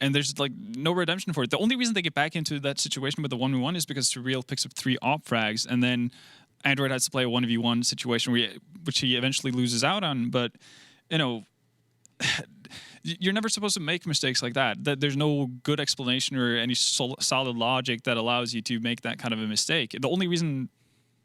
and there's like no redemption for it. The only reason they get back into that situation with the 1v1 is because Surreal picks up 3 op frags, and then Android has to play a 1v1 situation which he eventually loses out on. But, you know, you're never supposed to make mistakes like that. There's no good explanation or any solid logic that allows you to make that kind of a mistake. The only reason,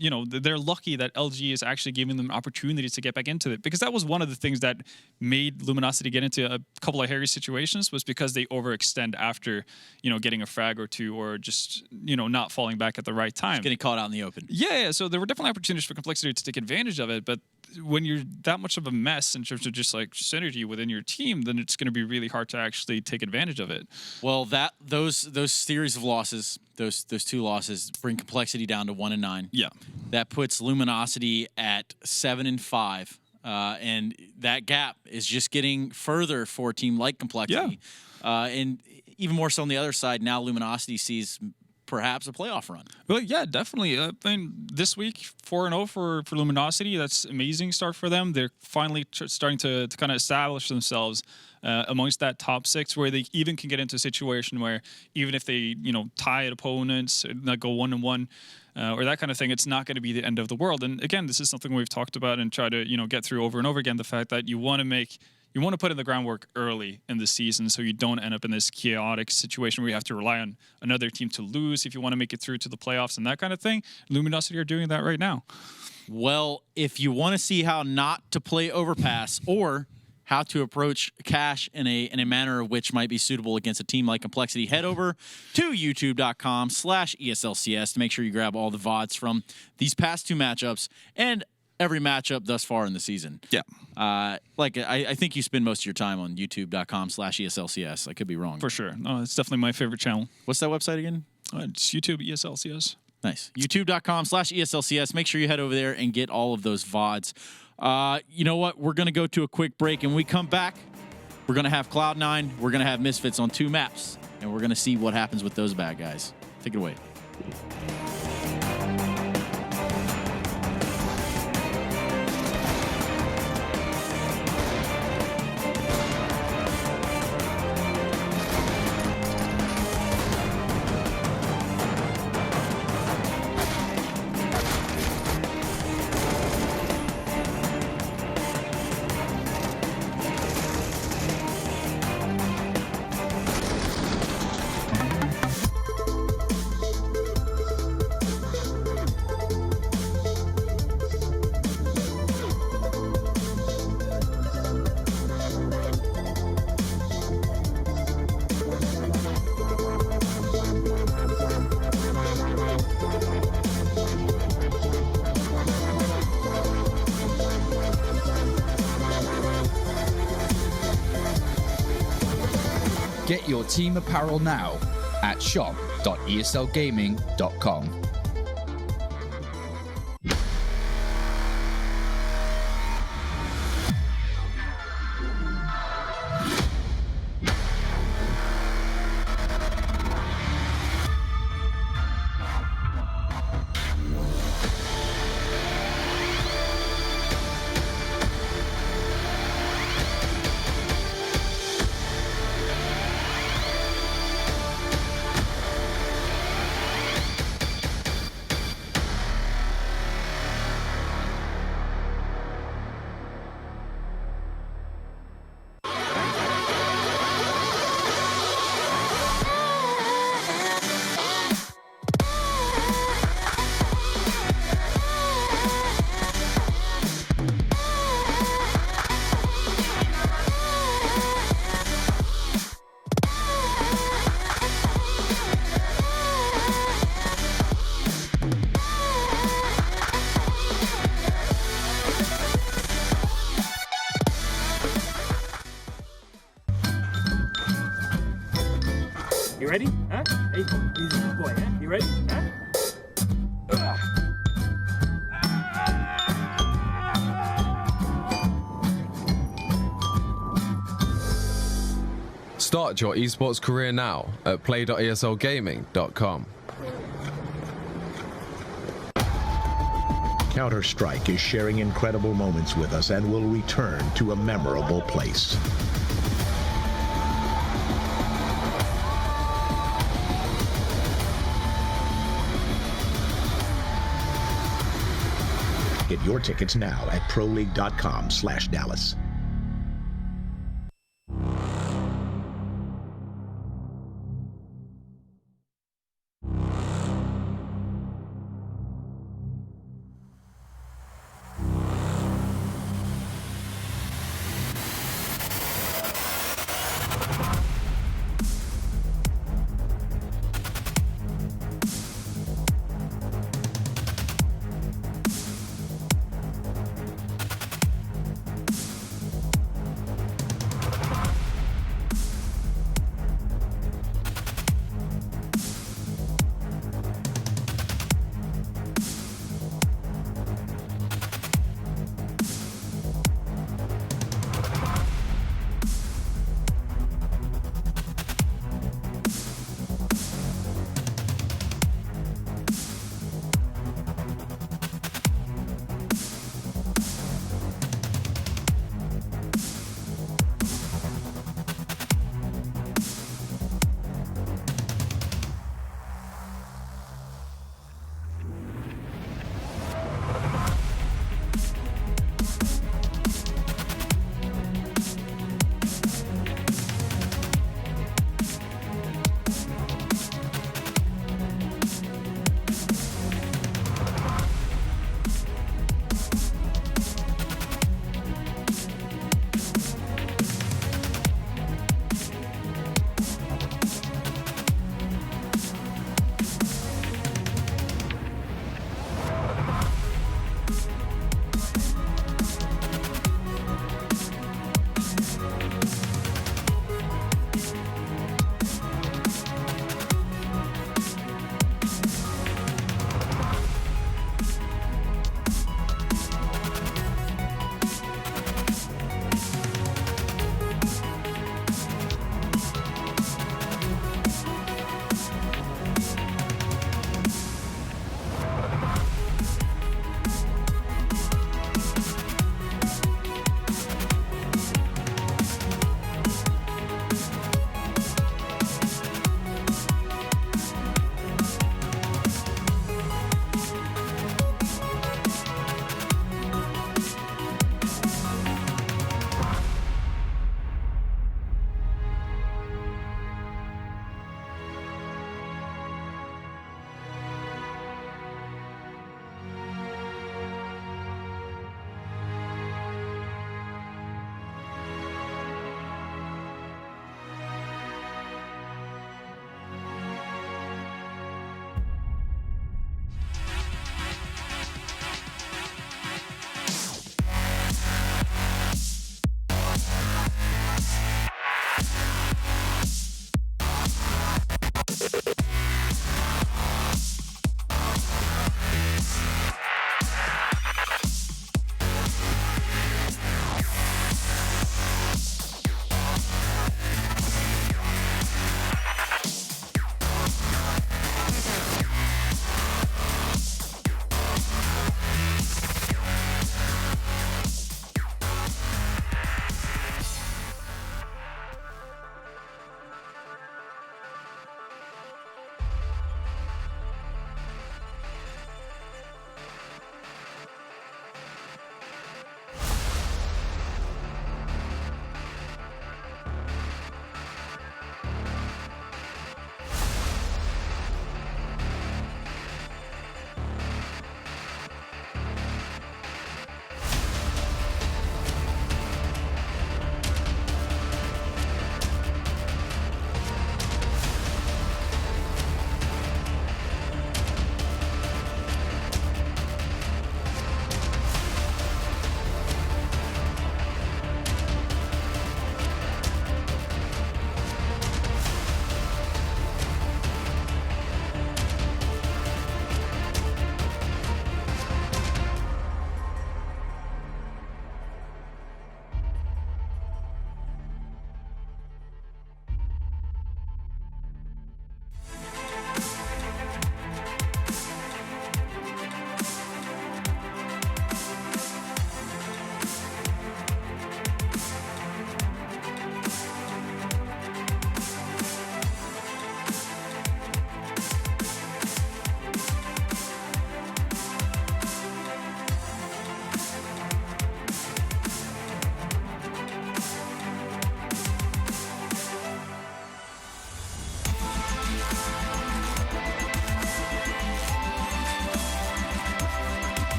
you know, they're lucky that LG is actually giving them opportunities to get back into it, because that was one of the things that made Luminosity get into a couple of hairy situations, was because they overextend after, you know, getting a frag or 2 or just, you know, not falling back at the right time. Just getting caught out in the open. Yeah, so there were definitely opportunities for compLexity to take advantage of it, but when you're that much of a mess in terms of just like synergy within your team, then it's going to be really hard to actually take advantage of it. Well, those series of losses, those 2 losses, bring compLexity down to 1-9. Yeah, that puts Luminosity at 7-5, and that gap is just getting further for a team like compLexity. And even more so on the other side, now Luminosity sees perhaps a playoff run. Well, yeah, definitely. I mean, this week 4-0 for Luminosity. That's amazing start for them. They're finally starting to kind of establish themselves amongst that top 6, where they even can get into a situation where even if they tie at opponents, not go 1-1. Or that kind of thing, it's not going to be the end of the world. And again, this is something we've talked about and try to get through over and over again. The fact that you want to put in the groundwork early in the season, so you don't end up in this chaotic situation where you have to rely on another team to lose if you want to make it through to the playoffs and that kind of thing. Luminosity are doing that right now. Well, if you want to see how not to play Overpass or how to approach Cash in a manner of which might be suitable against a team like compLexity, head over to youtube.com/ESLCS to make sure you grab all the VODs from these past 2 matchups and every matchup thus far in the season. Yeah. I think you spend most of your time on youtube.com/ESLCS. I could be wrong. For sure. Oh, it's definitely my favorite channel. What's that website again? It's YouTube ESLCS. Nice. youtube.com/ESLCS. Make sure you head over there and get all of those VODs. You know what? We're going to go to a quick break, and when we come back, we're going to have Cloud9, we're going to have Misfits on 2 maps, and we're going to see what happens with those bad guys. Take it away. Get your team apparel now at shop.eslgaming.com. You ready? Huh? Hey, easy boy, huh? You ready? Huh? Start your esports career now at play.eslgaming.com. Counter-Strike is sharing incredible moments with us and will return to a memorable place. Get your tickets now at proleague.com/Dallas.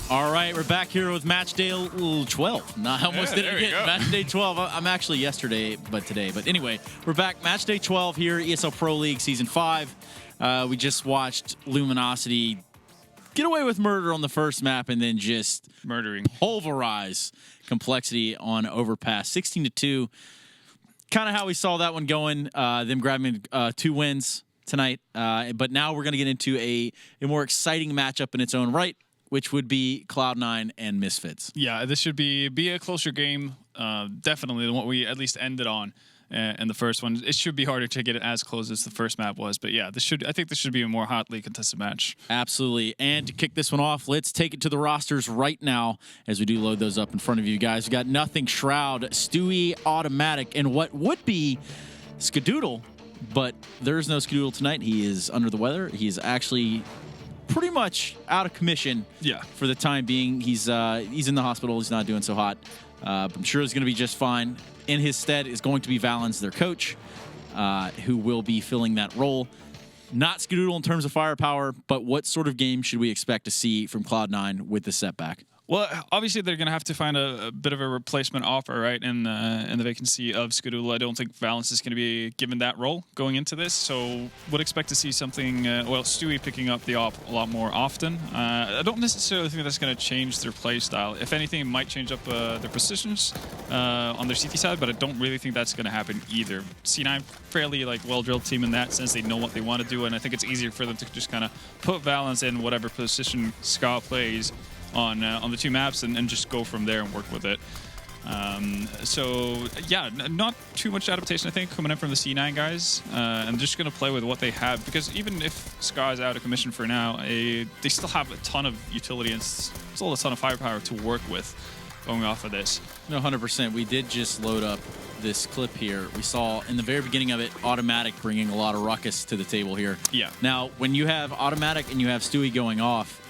All right, we're back here with Matchday 12. No, I almost did it again. Matchday 12. I'm actually yesterday, but today. But anyway, we're back. Matchday 12 here, ESL Pro League Season 5. We just watched Luminosity get away with murder on the first map and then just pulverize compLexity on Overpass. 16-2. Kind of how we saw that one going. Them grabbing 2 wins tonight. But now we're going to get into a more exciting matchup in its own right, which would be Cloud9 and Misfits. Yeah, this should be a closer game, definitely than what we at least ended on in the first one. It should be harder to get it as close as the first map was, but yeah, I think this should be a more hotly contested match. Absolutely. And to kick this one off, let's take it to the rosters right now as we do load those up in front of you guys. We got Nothing, Shroud, Stewie, Automatic, and what would be Skadoodle, but there's no Skadoodle tonight. He is under the weather. He's actually pretty much out of commission for the time being. He's in the hospital. He's not doing so hot. I'm sure he's going to be just fine. In his stead is going to be Valens, their coach, who will be filling that role. Not Skadoodle in terms of firepower, but what sort of game should we expect to see from Cloud9 with the setback? Well, obviously they're going to have to find a bit of a replacement offer, right, in the vacancy of Skadoodle. I don't think Valens is going to be given that role going into this, so would expect to see something, Stewie picking up the op a lot more often. I don't necessarily think that's going to change their play style. If anything, it might change up their positions on their CT side, but I don't really think that's going to happen either. C9, fairly well-drilled team in that sense. They know what they want to do, and I think it's easier for them to just kind of put Valens in whatever position Ska plays on the 2 maps and just go from there and work with it. So yeah, not too much adaptation, I think, coming in from the C9 guys. And just going to play with what they have, because even if Ska is out of commission for now, they still have a ton of utility and still a ton of firepower to work with going off of this. No, 100%. We did just load up this clip here. We saw in the very beginning of it, Automatic bringing a lot of ruckus to the table here. Yeah. Now, when you have Automatic and you have Stewie going off,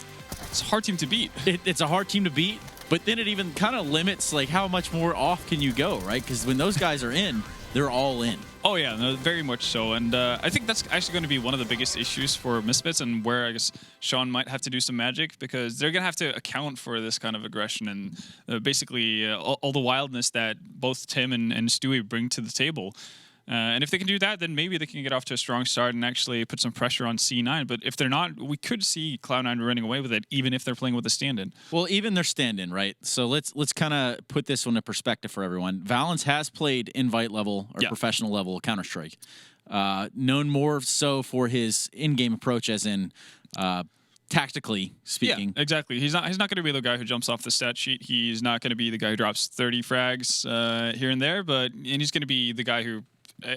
it's a hard team to beat. It's a hard team to beat, but then it even kind of limits how much more off can you go, right? Because when those guys are in, they're all in. Oh yeah, no, very much so. And I think that's actually going to be one of the biggest issues for Misfits, and where I guess Sean might have to do some magic, because they're going to have to account for this kind of aggression and basically all the wildness that both Tim and Stewie bring to the table. And if they can do that, then maybe they can get off to a strong start and actually put some pressure on C9. But if they're not, we could see Cloud9 running away with it, even if they're playing with a stand-in. Well, even their stand-in, right? So let's kind of put this one in perspective for everyone. Valens has played invite level or professional level Counter-Strike. Known more so for his in-game approach, as in tactically speaking. Yeah, exactly. He's not going to be the guy who jumps off the stat sheet. He's not going to be the guy who drops 30 frags here and there, and he's going to be the guy who,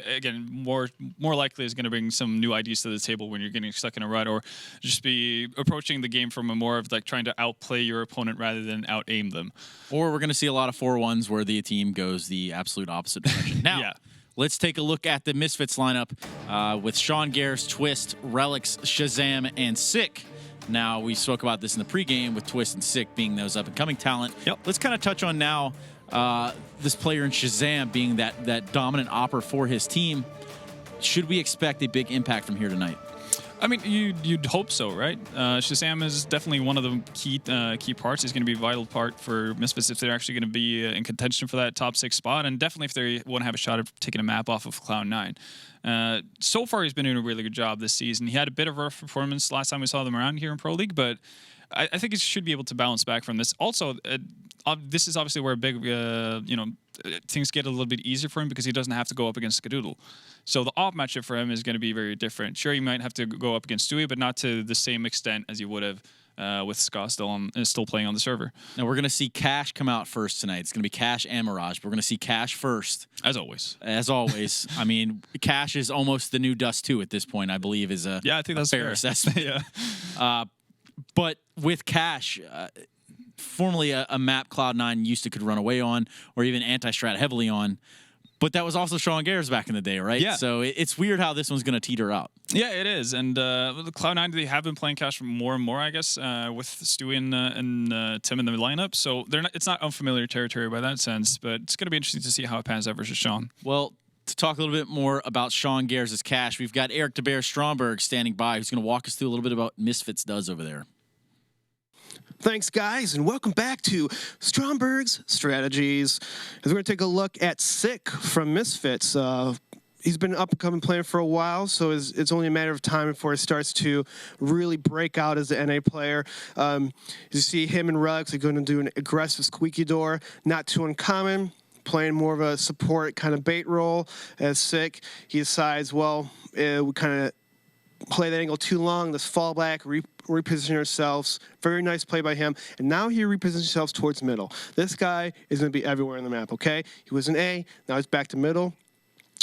again, more likely is going to bring some new ideas to the table when you're getting stuck in a rut, or just be approaching the game from a more of trying to outplay your opponent rather than out-aim them. Or we're going to see a lot of 4-1s where the team goes the absolute opposite direction. Now, let's take a look at the Misfits lineup with Sean Gares, Twist, Relics, Shazam, and Sick. Now, we spoke about this in the pregame with Twist and Sick being those up-and-coming talent. Let's kind of touch on now this player in Shazam being that dominant opper for his team. Should we expect a big impact from here tonight? I mean, you'd hope so, right? Shazam is definitely one of the key parts. He's going to be a vital part for Misfits if they're actually going to be in contention for that top 6 spot, and definitely if they want to have a shot at taking a map off of Cloud9. So far, he's been doing a really good job this season. He had a bit of a rough performance last time we saw them around here in Pro League, but I think he should be able to bounce back from this. Also, this is obviously where big, things get a little bit easier for him, because he doesn't have to go up against Skadoodle. So the off matchup for him is going to be very different. Sure, you might have to go up against Stewie, but not to the same extent as you would have with Ska still playing on the server. Now, we're going to see Cash come out first tonight. It's going to be Cash and Mirage, but we're going to see Cash first. As always. As always. I mean, Cash is almost the new Dust 2 at this point, I believe, is a I think that's fair assessment. But with Cash, formerly a map Cloud9 used to could run away on, or even anti-strat heavily on. But that was also Sean Gares back in the day, right? Yeah. So it's weird how this one's going to teeter out. Yeah, it is. And the Cloud9, they have been playing Cash more and more, I guess, with Stewie and Tim in the lineup. So it's not unfamiliar territory by that sense, but it's going to be interesting to see how it pans out versus Sean. Well, to talk a little bit more about Sean Gares' Cash, we've got Eric DeBear Stromberg standing by, who's going to walk us through a little bit about Misfits does over there. Thanks, guys, and welcome back to Stromberg's Strategies. As we're going to take a look at Sick from Misfits. He's been an up-and-coming player for a while, so it's only a matter of time before he starts to really break out as the NA player. You see him and Rugs are going to do an aggressive squeaky door, not too uncommon, playing more of a support kind of bait role as Sick. He decides, well, we kind of play that angle too long, let's fall back, reposition ourselves. Very nice play by him. And now he repositions himself towards middle. This guy is going to be everywhere on the map, okay? He was an A, now he's back to middle.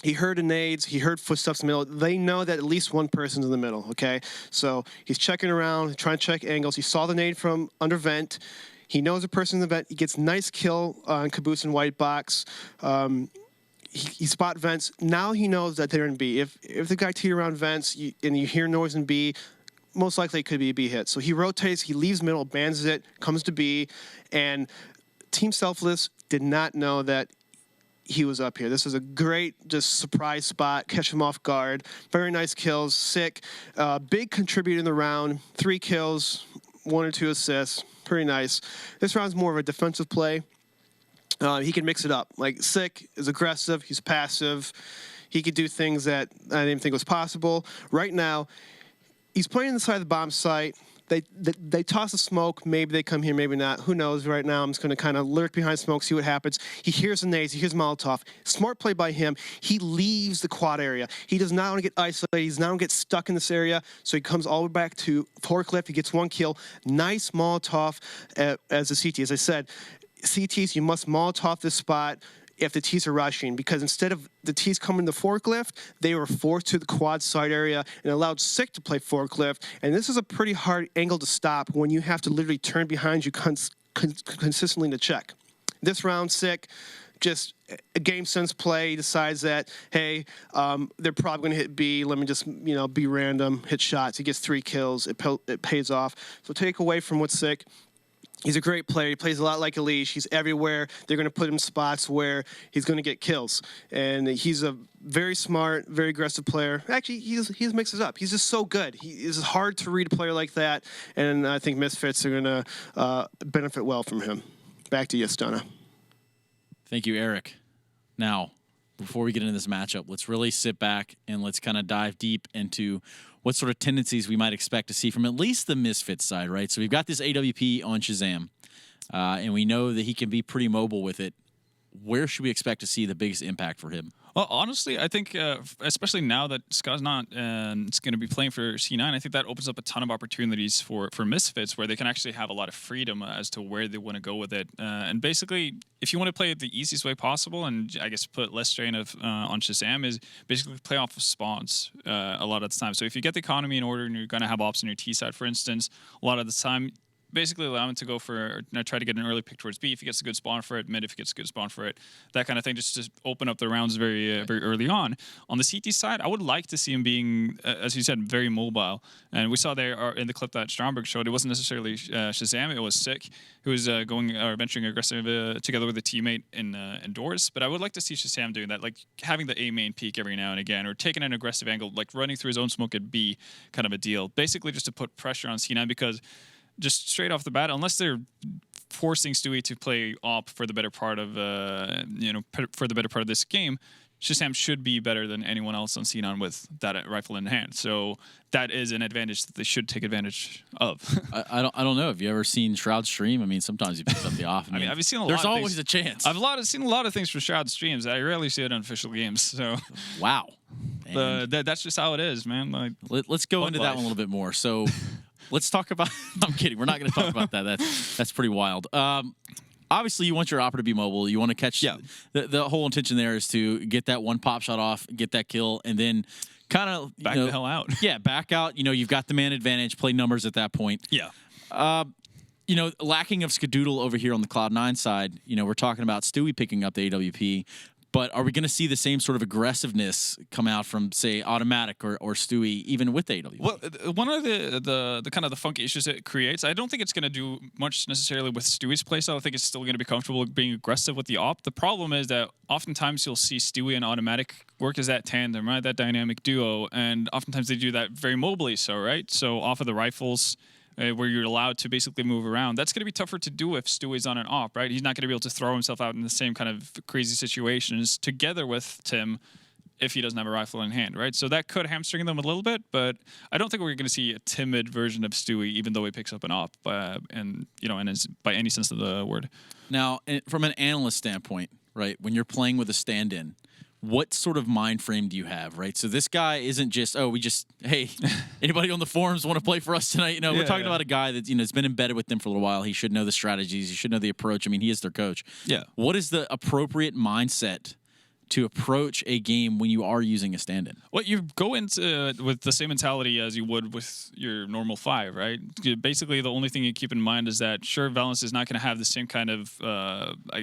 He heard the nades, he heard footsteps in the middle. They know that at least one person's in the middle, okay? So he's checking around, trying to check angles. He saw the nade from under vent. He knows a person in the vent. He gets a nice kill on Caboose and White Box. He spot vents. Now he knows that they're in B. If the guy teed around vents and you hear noise in B, most likely it could be a B hit. So he rotates, he leaves middle, bans it, comes to B, and Team Selfless did not know that he was up here. This is a great just surprise spot, catch him off guard. Very nice kills, Sick. Big contributor in the round, 3 kills, 1 or 2 assists, pretty nice. This round's more of a defensive play. He can mix it up. Like, Sick is aggressive, he's passive. He could do things that I didn't think was possible. Right now, he's playing inside the bomb site. They toss a smoke. Maybe they come here, maybe not. Who knows? Right now, I'm just going to kind of lurk behind smoke, see what happens. He hears the nades. He hears Molotov. Smart play by him. He leaves the quad area. He does not want to get isolated. He does not want to get stuck in this area. So he comes all the way back to forklift. He gets 1 kill. Nice Molotov as a CT. As I said, CTs, you must Molotov this spot if the T's are rushing, because instead of the T's coming to forklift, they were forced to the quad side area and allowed Sick to play forklift. And this is a pretty hard angle to stop when you have to literally turn behind you consistently to check. This round, Sick, just a game sense play. He decides that, hey, they're probably going to hit B. Let me just, be random, hit shots. He gets 3 kills. It pays off. So take away from what's Sick. He's a great player. He plays a lot like Elish. He's everywhere. They're going to put him in spots where he's going to get kills. And he's a very smart, very aggressive player. Actually, he mixes up. He's just so good. It's hard to read a player like that. And I think Misfits are going to benefit well from him. Back to you, Stunna. Thank you, Eric. Now, before we get into this matchup, let's really sit back and let's kind of dive deep into what sort of tendencies we might expect to see from at least the Misfits side, right? So we've got this AWP on Shazam, and we know that he can be pretty mobile with it. Where should we expect to see the biggest impact for him? Well, honestly, I think, especially now that Ska's not going to be playing for C9, I think that opens up a ton of opportunities for Misfits, where they can actually have a lot of freedom as to where they want to go with it. And basically, if you want to play it the easiest way possible, and I guess put less strain on Shazam, is basically play off of spawns a lot of the time. So if you get the economy in order and you're going to have ops on your T side, for instance, a lot of the time, basically allow him to go for, try to get an early pick towards B if he gets a good spawn for it, mid if he gets a good spawn for it, that kind of thing, just to open up the rounds very early on. On the CT side, I would like to see him being, as you said, very mobile. And we saw there in the clip that Stromberg showed, it wasn't necessarily Shazam, it was Sick, who was venturing aggressive together with a teammate in doors. But I would like to see Shazam doing that, like having the A main peek every now and again, or taking an aggressive angle, like running through his own smoke at B kind of a deal. Basically just to put pressure on C9, because just straight off the bat, unless they're forcing Stewie to play op for the better part of this game, Shazam should be better than anyone else on C9 with that rifle in hand. So that is an advantage that they should take advantage of. I don't know. Have you ever seen Shroud stream? I mean, sometimes he picks up the off. I mean, I've seen a lot. There's of always things. a chance. I've seen a lot of things from Shroud streams. I rarely see it on official games. So wow, that's just how it is, man. Like, let's go into that one a little bit more. So. Let's talk about. I'm kidding. We're not going to talk about that. That's pretty wild. Obviously, you want your opera to be mobile. You want to catch. Yeah. The whole intention there is to get that one pop shot off, get that kill, and then kind of back the hell out. Yeah, back out. You've got the man advantage. Play numbers at that point. Yeah. Lacking of Skadoodle over here on the Cloud9 side. We're talking about Stewie picking up the AWP. But are we going to see the same sort of aggressiveness come out from, say, Automatic or Stewie, even with AWP? Well, one of the kind of the funky issues it creates, I don't think it's going to do much necessarily with Stewie's playstyle. I think it's still going to be comfortable being aggressive with the op. The problem is that oftentimes you'll see Stewie and Automatic work as that tandem, right? That dynamic duo. And oftentimes they do that very mobily so, right? So off of the rifles, where you're allowed to basically move around. That's going to be tougher to do if Stewie's on an op, right? He's not going to be able to throw himself out in the same kind of crazy situations together with Tim if he doesn't have a rifle in hand, right? So that could hamstring them a little bit, but I don't think we're going to see a timid version of Stewie, even though he picks up an op, and is by any sense of the word. Now, from an analyst standpoint, right, when you're playing with a stand-in, what sort of mind frame do you have, right? So this guy isn't just, hey, anybody on the forums want to play for us tonight? We're talking about a guy that, has been embedded with them for a little while. He should know the strategies. He should know the approach. I mean, he is their coach. Yeah. What is the appropriate mindset to approach a game when you are using a stand-in? Well, you go into with the same mentality as you would with your normal 5, right? Basically, the only thing you keep in mind is that, sure, Valence is not going to have the same kind of,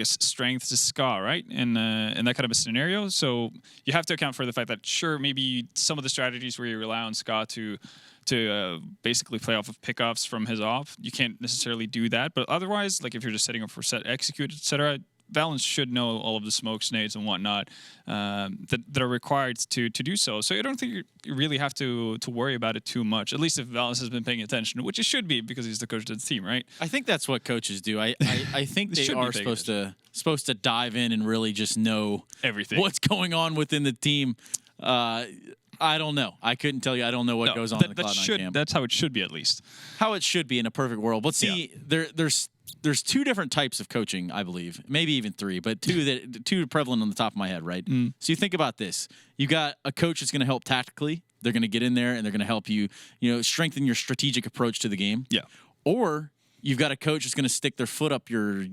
strength as Ska, right? In that kind of a scenario. So you have to account for the fact that, sure, maybe some of the strategies where you rely on Ska to basically play off of pickoffs from his off, you can't necessarily do that. But otherwise, like if you're just setting up for set execute, etc., Valence should know all of the smokes, nades, and whatnot that are required to do so. So I don't think you really have to worry about it too much, at least if Valence has been paying attention, which it should be because he's the coach of the team, right? I think that's what coaches do. I think they are supposed to dive in and really just know everything, what's going on within the team. I don't know. I couldn't tell you. I don't know what goes on in the Cloud9 camp. That's how it should be, at least. How it should be in a perfect world. But see, there's 2 different types of coaching, I believe, maybe even 3, but 2 prevalent on the top of my head, right? So you think about this. You got a coach that's going to help tactically. They're going to get in there and they're going to help you, strengthen your strategic approach to the game. Yeah. Or you've got a coach that's going to stick their foot up your,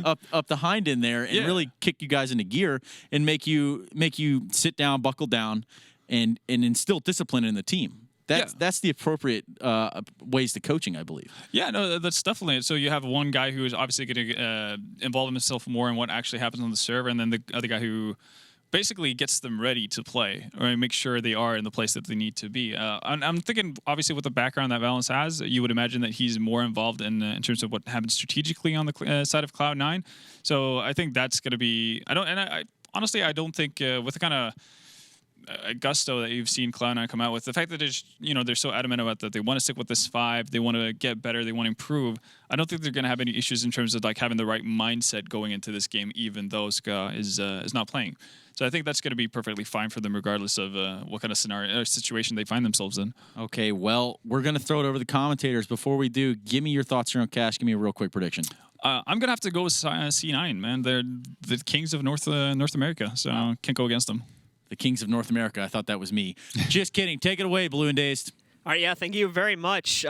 up the hind in there and really kick you guys into gear and make you sit down, buckle down, and instill discipline in the team. That's the appropriate ways to coaching, I believe. Yeah, no, that's definitely it. So you have one guy who is obviously going to involve himself more in what actually happens on the server, and then the other guy who basically gets them ready to play or make sure they are in the place that they need to be. I'm thinking, obviously, with the background that Valence has, you would imagine that he's more involved in terms of what happens strategically on the side of Cloud9. So I think that's going to be. Honestly, I don't think with the kind of gusto that you've seen Cloud9 come out with, the fact that they're so adamant about that they want to stick with this 5, they want to get better, they want to improve. I don't think they're going to have any issues in terms of like having the right mindset going into this game, even though Ska is not playing. So I think that's going to be perfectly fine for them, regardless of what kind of scenario or situation they find themselves in. Okay, well, we're going to throw it over to the commentators. Before we do, give me your thoughts here on Cash. Give me a real quick prediction. I'm going to have to go with C9, man. They're the kings of North America, so can't go against them. The Kings of North America. I thought that was me. Just kidding. Take it away, Blue and Dazed. All right, yeah, thank you very much.